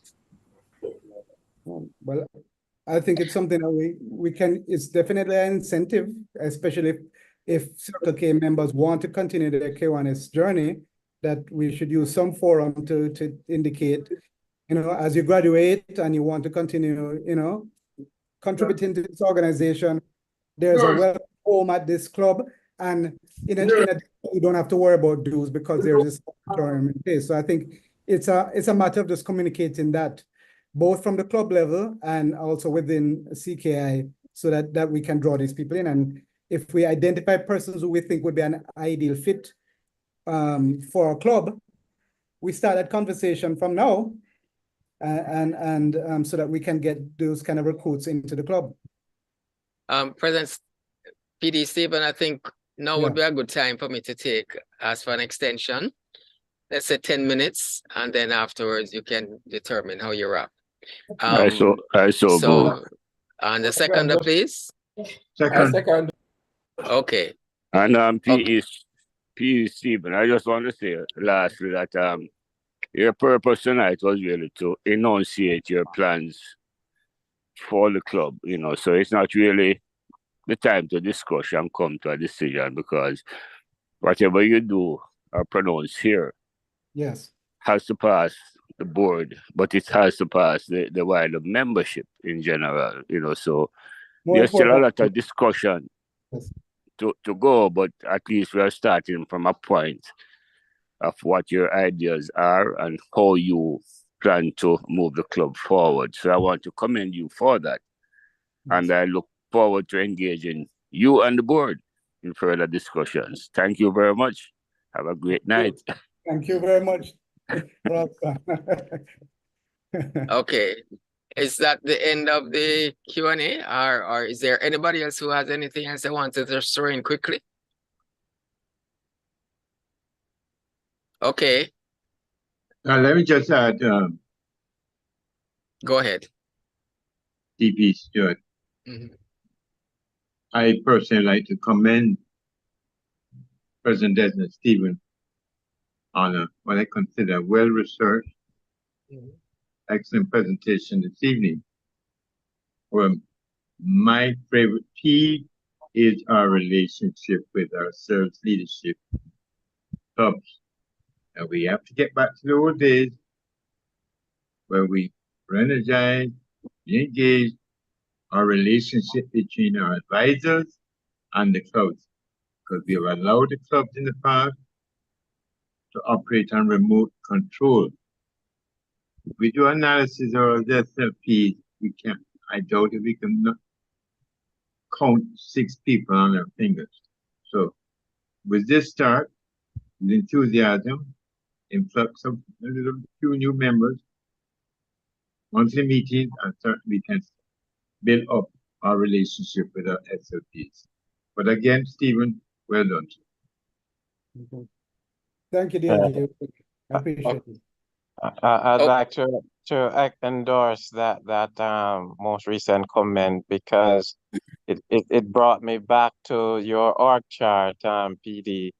Speaker 1: Well, I think it's something that we can. It's definitely an incentive, especially if Circle K members want to continue their K1S journey, that we should use some forum to indicate, as you graduate and you want to continue, contributing to this organization, there's a welcome home at this club, and you don't have to worry about dues because there's this moratorium in place. So I think it's a matter of just communicating that, both from the club level and also within CKI, so that we can draw these people in. And if we identify persons who we think would be an ideal fit for our club, we start that conversation from now, and so that we can get those kind of recruits into the club.
Speaker 8: President PD Stephen, I think now would be a good time for me to ask for an extension. Let's say 10 minutes, and then afterwards you can determine how you wrap.
Speaker 15: I so go.
Speaker 8: And the second, please.
Speaker 10: Second.
Speaker 8: Okay.
Speaker 15: And PE Stephen, I just want to say lastly that your purpose tonight was really to enunciate your plans for the club, so it's not really the time to discuss and come to a decision, because whatever you do or pronounce here has to pass the board, but it has to pass the wider membership in general, so there's still a lot of discussion to go, but at least we are starting from a point of what your ideas are and how you plan to move the club forward. So I want to commend you for that. And I look forward to engaging you and the board in further discussions. Thank you very much. Have a great night.
Speaker 1: Thank you very much, Roxanne.
Speaker 8: Okay. Is that the end of the Q&A, or is there anybody else who has anything else they want to just throw in quickly? Okay.
Speaker 10: Let me just add,
Speaker 8: go ahead.
Speaker 10: DP Stewart. I personally like to commend President Desmond Stephen on what I consider well-researched, excellent presentation this evening. Well, my favorite key is our relationship with our service leadership clubs. And we have to get back to the old days where we re-energize, re-engage our relationship between our advisors and the clubs, because we have allowed the clubs in the past to operate on remote control. If we do analysis of the SLP, we can't, I doubt if we can count 6 people on our fingers. So with this start, with enthusiasm, influx of a few new members, monthly meetings, and certainly we can build up our relationship with our SLPs. But again, Stephen, well done.
Speaker 1: Thank you, dear. I appreciate it.
Speaker 20: I'd like to endorse that most recent comment, because it brought me back to your org chart, PD,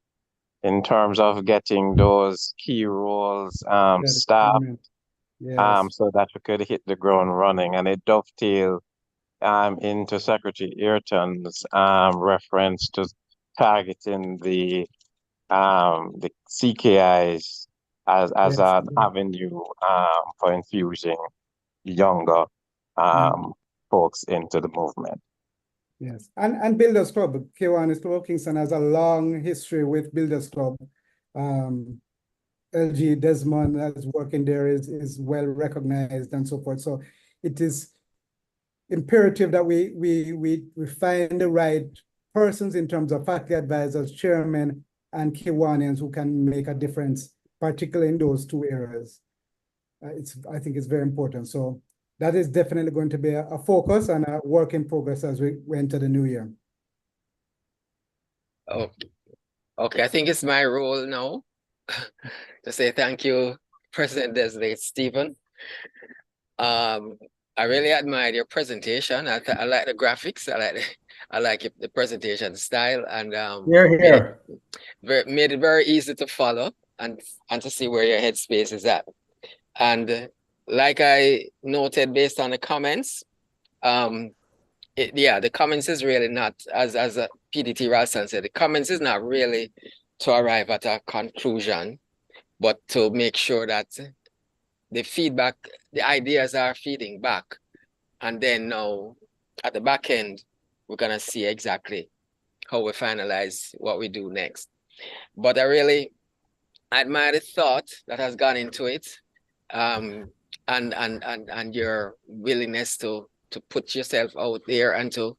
Speaker 20: in terms of getting those key roles staffed, so that we could hit the ground running, and it dovetailed into Secretary Ayrton's reference to targeting the CKIs as an avenue for infusing younger folks into the movement.
Speaker 1: Yes, and Builders Club, Kiwanis Club of Kingston has a long history with Builders Club. LG Desmond that's working there is well recognized and so forth. So it is imperative that we find the right persons in terms of faculty advisors, chairmen, and Kiwanians who can make a difference, particularly in those 2 areas. I think it's very important. So that is definitely going to be a focus and a work in progress as we enter the new year.
Speaker 8: Okay, I think it's my role now to say thank you, President Designate Stephen. I really admired your presentation. I like the graphics. I like the presentation style, and made it very easy to follow and to see where your headspace is at. And like I noted based on the comments, the comments is really not, as PDT Ralston said, the comments is not really to arrive at a conclusion, but to make sure that the feedback, the ideas are feeding back. And then now at the back end, we're gonna see exactly how we finalize what we do next. But I really admire the thought that has gone into it, and your willingness to put yourself out there and to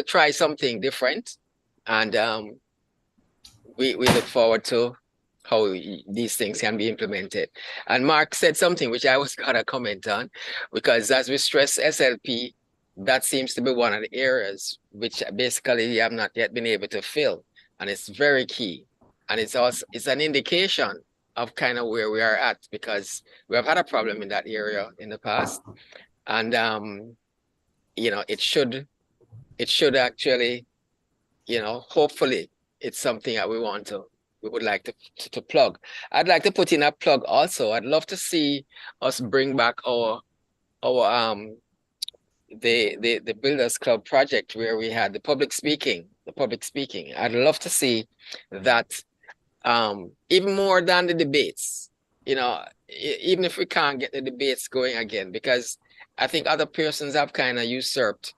Speaker 8: try something different. And we look forward to how these things can be implemented. And Mark said something which I was gonna comment on, because as we stress SLP, that seems to be one of the areas which basically we have not yet been able to fill. And it's very key. And it's an indication of kind of where we are at, because we have had a problem in that area in the past. And you know, it should actually, you know, hopefully it's something that we would like to plug. I'd like to put in a plug also. I'd love to see us bring back our the Builders Club project, where we had the public speaking. I'd love to see that even more than the debates, you know, even if we can't get the debates going again, because I think other persons have kind of usurped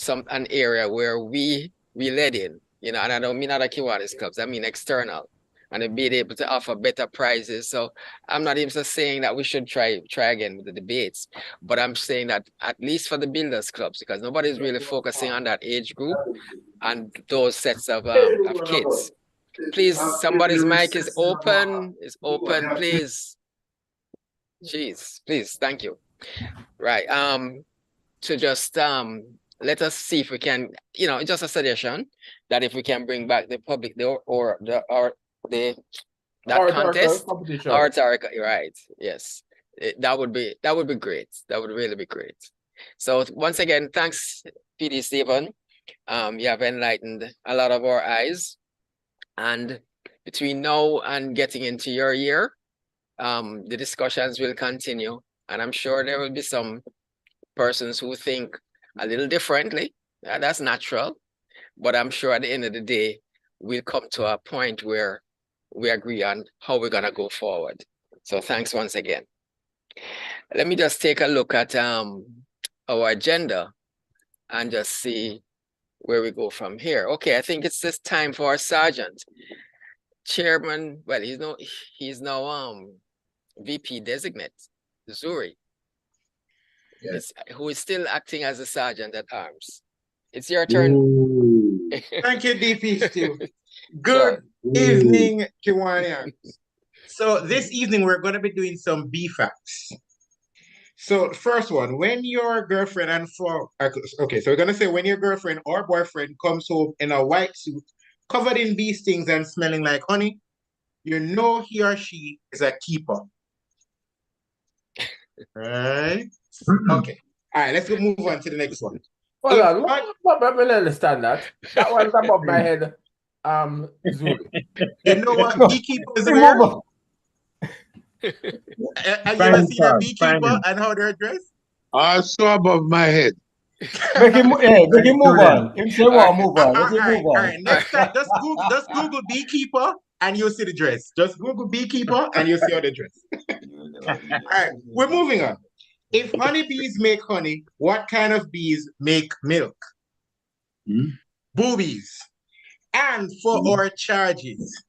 Speaker 8: an area where we led in, you know, and I don't mean other Kiwanis clubs, I mean external. and being able to offer better prizes. So I'm not even saying that we should try again with the debates, but I'm saying that at least for the builders clubs, because nobody's really focusing on that age group and those sets of kids. Please, somebody's mic is open. Please. Jeez, please, thank you. Right. To just let us see if we can, just a suggestion that if we can bring back the public contest
Speaker 13: competition.
Speaker 8: oratorical, right? Yes, that would be great. That would really be great. So once again, thanks, PD Stephen. You have enlightened a lot of our eyes, and between now and getting into your year, the discussions will continue, and I'm sure there will be some persons who think a little differently. That's natural, but I'm sure at the end of the day, we'll come to a point where we agree on how we're gonna go forward. So thanks once again. Let me just take a look at our agenda and just see where we go from here. Okay, I think it's just time for our sergeant. Chairman, well, he's now VP designate, Zuri.
Speaker 17: Yes.
Speaker 8: Who is still acting as a sergeant at arms. It's your turn.
Speaker 17: Thank you, DP Stu. Good evening, Kiwanians. So this evening, we're going to be doing some B-facts. So first one, when your girlfriend okay, so we're going to say when your girlfriend or boyfriend comes home in a white suit, covered in bee stings and smelling like honey, you know he or she is a keeper. Right? Okay. All right, let's move on to the next one.
Speaker 13: Hold on, let me understand that. That one's above my head. Zuri.
Speaker 17: You know what beekeepers wear? Have you ever seen a beekeeper and how they're dressed?
Speaker 10: Also above my head.
Speaker 12: Make him move on. Him say what move on. Let him move on.
Speaker 17: All right, next time, just Google beekeeper and you'll see the dress. Just Google beekeeper and you'll see how they dress. All right, we're moving on. If honeybees make honey, what kind of bees make milk? Boobies. And for our charges.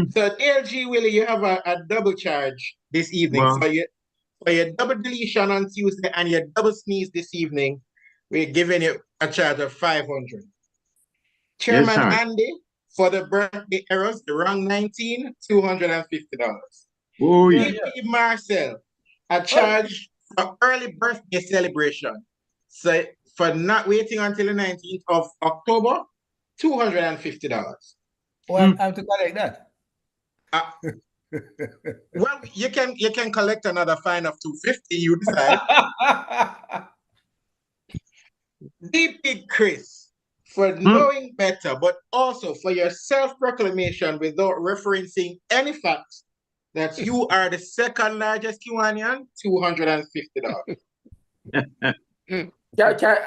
Speaker 17: So LG Willie, you have a double charge this evening.
Speaker 10: Wow.
Speaker 17: So for your double deletion on Tuesday and your double sneeze this evening, we're giving you a charge of 500. Chairman Andy, for the birthday errors, the wrong 19, $250.
Speaker 10: Oh, yeah.
Speaker 17: DP Marcel, a charge for early birthday celebration. So for not waiting until the 19th of October, $250.
Speaker 12: Oh, I have to collect that.
Speaker 17: Well, you can collect another fine of $250. You decide. DP Chris, for knowing better, but also for your self-proclamation without referencing any facts that you are the second largest Kiwanian, $250.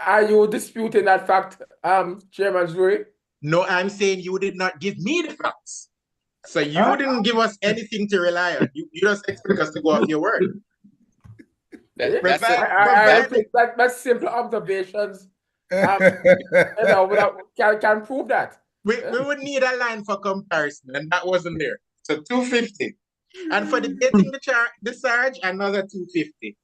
Speaker 13: Are you disputing that fact, Chairman Zuri?
Speaker 17: No, I'm saying you did not give me the facts. So you didn't give us anything to rely on. You just expect us to go off your word.
Speaker 13: That's simple observations. Can prove that.
Speaker 17: We would need a line for comparison, and that wasn't there. So $250. And for debating the charge, another $250.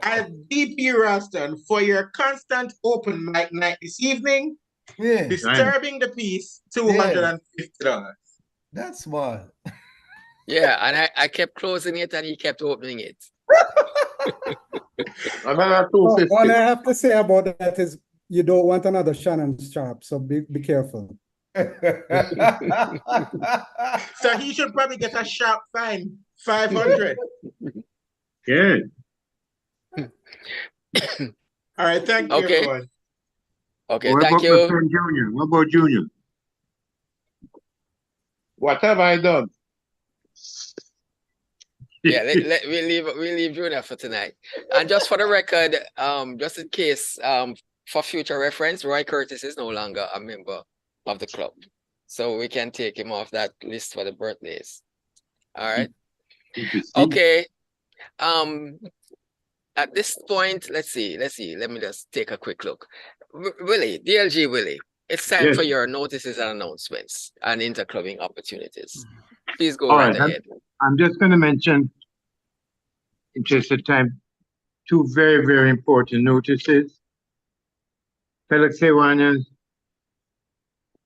Speaker 17: And DP Ralston, for your constant open mic night this evening, disturbing the peace, $250.
Speaker 12: That's smart.
Speaker 8: Yeah, and I kept closing it and he kept opening it.
Speaker 10: Another $250.
Speaker 1: All I have to say about that is you don't want another Shannon Sharp, so be careful.
Speaker 17: So he should probably get a sharp fine, 500.
Speaker 10: Yeah.
Speaker 17: All right, thank you, everyone.
Speaker 8: Okay,
Speaker 10: What
Speaker 8: thank
Speaker 10: about
Speaker 8: you.
Speaker 10: my friend Junior? What about Junior? What have I done?
Speaker 8: Yeah, we'll leave Junior for tonight. And just for the record, just in case, for future reference, Roy Curtis is no longer a member of the club. So we can take him off that list for the birthdays. All right. Okay. At this point, let's see. Let me just take a quick look. Willie, DLG Willie, It's time
Speaker 10: Yes.
Speaker 8: for your notices and announcements and interclubbing opportunities. Please go
Speaker 10: All
Speaker 8: right
Speaker 10: right.
Speaker 8: ahead.
Speaker 10: I'm just going to mention, in just a time, two very, very important notices. Fellow Kiwanis,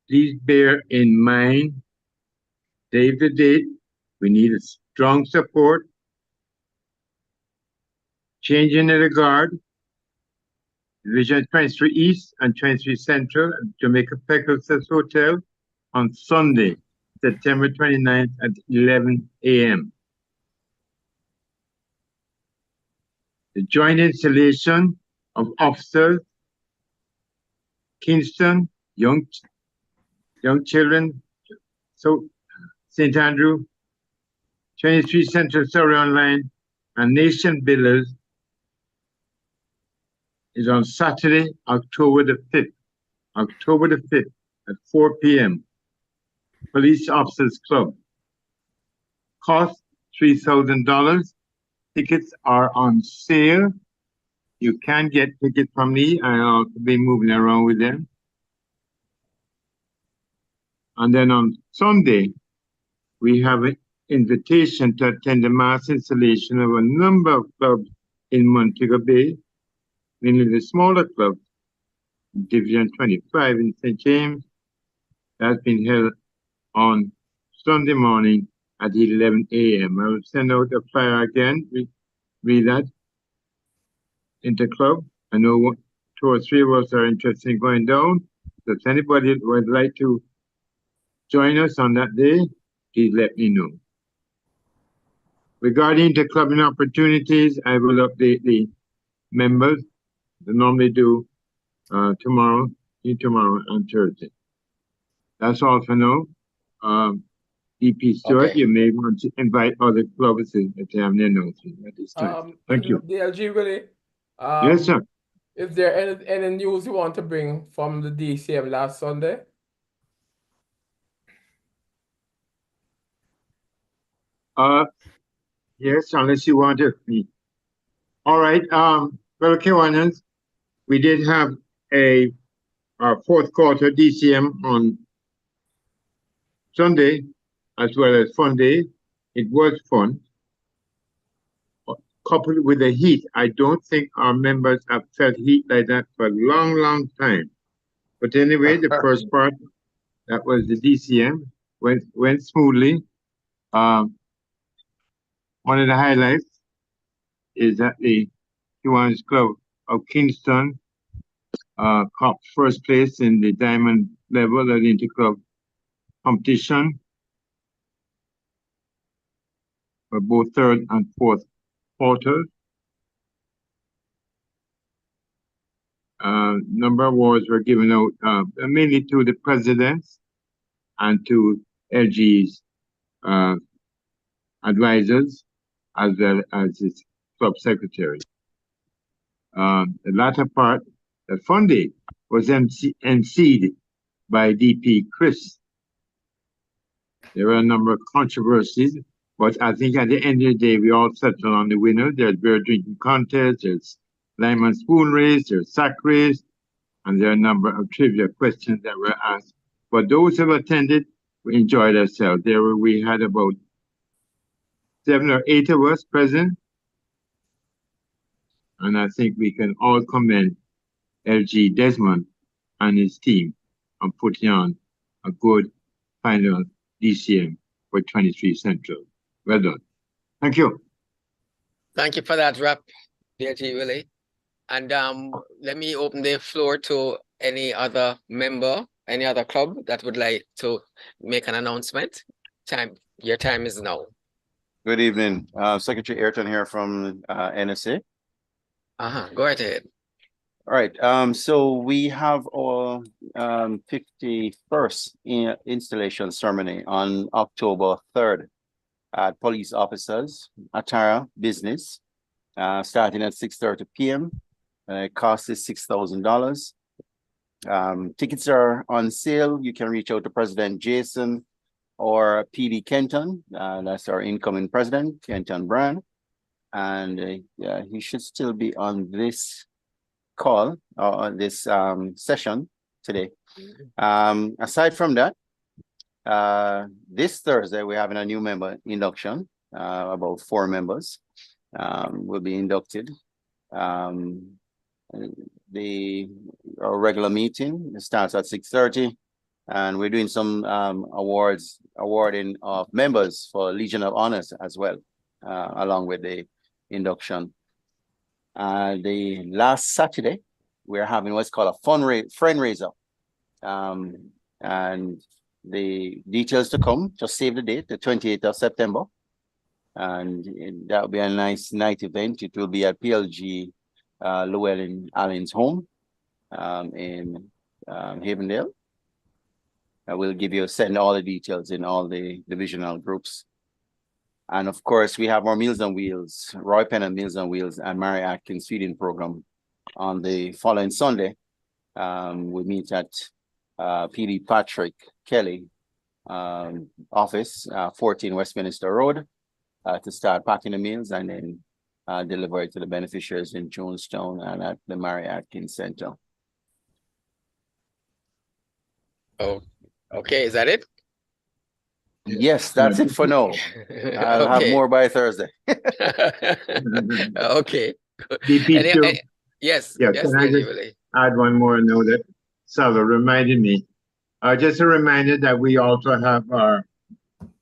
Speaker 10: please bear in mind, save the date. We need a strong support. Change in the regard. Division 23 East and 23 Central at Jamaica Pegasus Hotel on Sunday, September 29th at 11 a.m. The joint installation of officers, Kingston, young children, so St. Andrew, 23 Central Surrey Online, and Nation Builders is on Saturday, October the 5th. October the 5th at 4 p.m. Police Officers Club. Cost $3,000. Tickets are on sale. You can get tickets from me. I'll be moving around with them. And then on Sunday, we have an invitation to attend the mass installation of a number of clubs in Montego Bay, mainly the smaller clubs, Division 25 in St. James. That's been held on Sunday morning at 11 a.m. I will send out a flyer again. Read that in the club. I know 2 or 3 of us are interested in going down. So if anybody would like to join us on that day, please let me know. Regarding the clubbing opportunities, I will update the members. They normally do tomorrow and Thursday. That's all for now. EP Stewart,
Speaker 8: Okay.
Speaker 10: you may want to invite other clubs if they have their notices at this time. Thank you.
Speaker 13: DLG, Willie.
Speaker 10: Yes, sir.
Speaker 13: Is there any news you want to bring from the DCM last Sunday?
Speaker 10: Yes, unless you want to. All right. Well, Kiwanis, we did have our fourth quarter DCM on Sunday as well as Fun Day. It was fun. Coupled with the heat, I don't think our members have felt heat like that for a long, long time. But anyway, the first part, that was the DCM, went smoothly. One of the highlights is that the Kiwanis Club of Kingston caught first place in the diamond level of the interclub competition for both third and fourth quarters. Number of awards were given out mainly to the presidents and to LG's advisors as well as its club secretary. The latter part, the Fun Day, was emceed by DP Chris. There were a number of controversies, but I think at the end of the day, we all settled on the winner. There's beer drinking contest, there's lime and spoon race, there's sack race, and there are a number of trivia questions that were asked. But those who attended, we enjoyed ourselves. We had about 7 or 8 of us present, and I think we can all commend LG Desmond and his team on putting on a good final DCM for 23 Central. Well done. Thank you.
Speaker 8: Thank you for that, Rep. DLG, Willie. And let me open the floor to any other member, any other club that would like to make an announcement. Your time is now.
Speaker 18: Good evening. Secretary Ayrton here from NSA.
Speaker 8: Go right ahead.
Speaker 18: All right. So we have our 51st installation ceremony on October 3rd at Police Officers, Atara Business, starting at 6:30 p.m. Cost is $6,000. Tickets are on sale. You can reach out to President Jason or PD Kenton. That's our incoming president, Kenton Brand. And yeah, he should still be on this call or on this session. today. Aside from that, this Thursday, we're having a new member induction. About 4 members will be inducted. Our regular meeting starts at 6:30, and we're doing some awarding of members for Legion of Honors as well, along with the induction. The last Saturday, we're having what's called a fundraiser. And the details to come, just save the date, the 28th of September. And that'll be a nice night event. It will be at PLG Llewellyn Allen's home in Havendale. I will send all the details in all the divisional groups. And of course, we have our Meals on Wheels, Roy Penn Meals on Wheels and Mary Atkins feeding program on the following Sunday. We meet at PD Patrick Kelly office, 14 Westminster Road, to start packing the meals and then deliver it to the beneficiaries in Jonestown and at the Mary Atkins Center.
Speaker 8: Oh, okay. Is that it?
Speaker 18: Yes, that's it for now. I'll have more by Thursday.
Speaker 8: Okay. Yes.
Speaker 10: Yeah,
Speaker 8: yes,
Speaker 10: can I just add one more note that Salo reminded me? Just a reminder that we also have our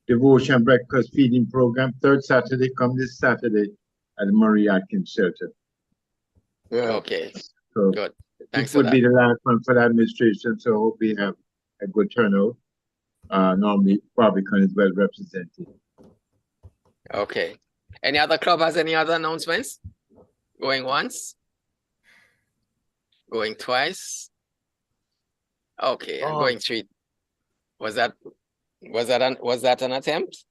Speaker 10: devotion breakfast feeding program, 3rd Saturday, come this Saturday at the Murray Atkins Shelter.
Speaker 8: Okay,
Speaker 10: so
Speaker 8: good. Thanks
Speaker 10: this would
Speaker 8: for
Speaker 10: be
Speaker 8: that.
Speaker 10: the last one for the administration, so hope we have a good turnout. Normally, Barbican is well represented.
Speaker 8: Okay. Any other club has any other announcements? Going once? Going twice? Okay, I'm going 3. Was that an attempt?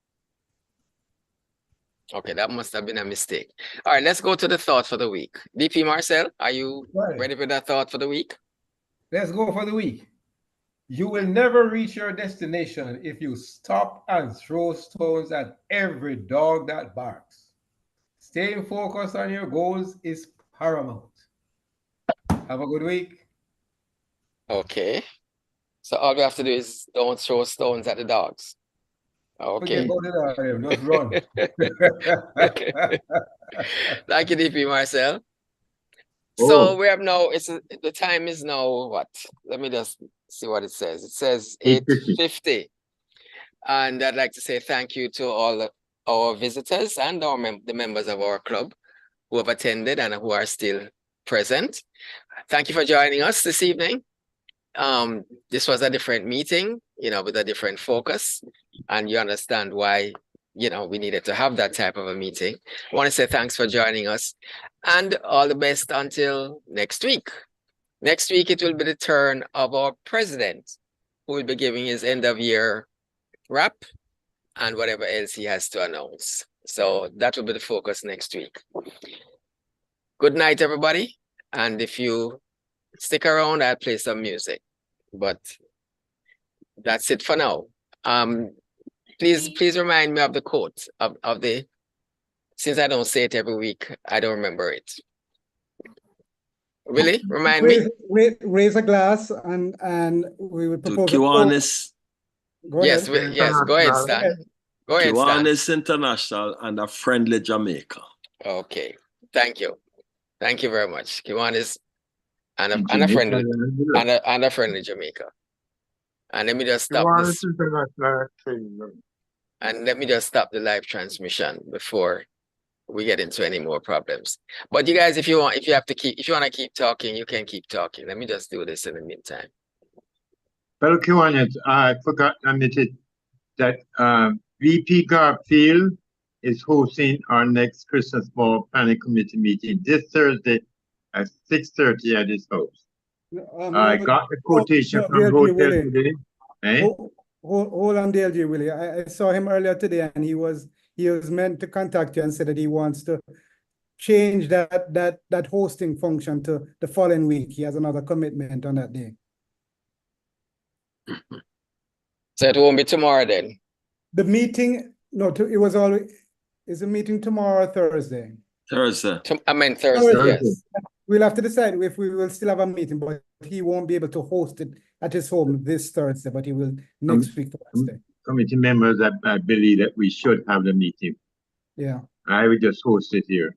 Speaker 8: Okay, that must have been a mistake. All right, let's go to the thought for the week. DP Marcel, are you ready for that thought for the week?
Speaker 12: Let's go for the week. You will never reach your destination if you stop and throw stones at every dog that barks. Staying focused on your goals is paramount. Have a good week.
Speaker 8: Okay. So all we have to do is don't throw stones at the dogs. Okay.
Speaker 12: Forget about it, just run.
Speaker 8: Thank you, DP Marcel. So we have now, the time is now what? Let me just see what it says. It says 8:50. And I'd like to say thank you to all our visitors and the members of our club who have attended and who are still present. Thank you for joining us this evening. This was a different meeting, with a different focus, and you understand why, we needed to have that type of a meeting. I want to say thanks for joining us and all the best until next week. Next week, it will be the turn of our president, who will be giving his end of year wrap and whatever else he has to announce. So that will be the focus next week. Good night, everybody. And if you stick around, I'll play some music, but that's it for now. Please remind me of the quote of the, since I don't say it every week, I don't remember it. Really? Remind me?
Speaker 1: Raise a glass and we will propose
Speaker 19: Kiwanis.
Speaker 8: Yes, yes, go ahead, Stan. Go ahead, Stan.
Speaker 19: Kiwanis International and a friendly Jamaica.
Speaker 8: Okay, thank you. Thank you very much. Kiwanis and a friendly Jamaica. And let me just stop this. And let me just stop the live transmission before we get into any more problems. But you guys, if you want to keep talking, you can keep talking. Let me just do this in the meantime.
Speaker 10: Well, Kiwanis, I forgot to admit it that VP Garfield is hosting our next Christmas Ball Planning Committee meeting this Thursday at 6:30 at his house. I got the quotation from Hotel today.
Speaker 1: Hold on, DLG Willie. I saw him earlier today, and he was meant to contact you and said that he wants to change that hosting function to the following week. He has another commitment on that day.
Speaker 8: So it won't be tomorrow then?
Speaker 1: The meeting, no, it was always, is the meeting tomorrow or Thursday?
Speaker 19: Thursday.
Speaker 8: I meant Thursday, yes.
Speaker 1: We'll have to decide if we will still have a meeting, but he won't be able to host it at his home this Thursday, but he will next week Thursday.
Speaker 10: Committee members, I believe that we should have the meeting.
Speaker 1: Yeah.
Speaker 10: I will just host it here.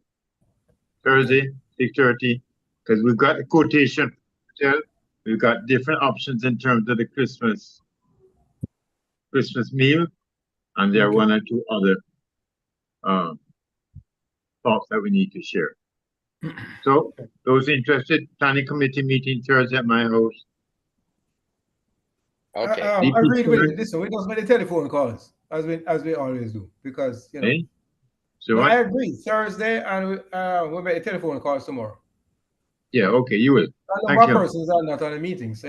Speaker 10: Thursday, 6:30, because we've got a quotation. We've got different options in terms of the Christmas meal, and there are one or two other thoughts that we need to share. So those interested, planning committee meeting Thursday at my house.
Speaker 8: Okay.
Speaker 12: Agreed with it. Listen, we just make the telephone calls as we always do, because you know.
Speaker 10: Hey? So
Speaker 12: no, I agree. Thursday, and we'll make the telephone calls tomorrow.
Speaker 10: Yeah, okay, you will.
Speaker 12: One person is not on the meeting, so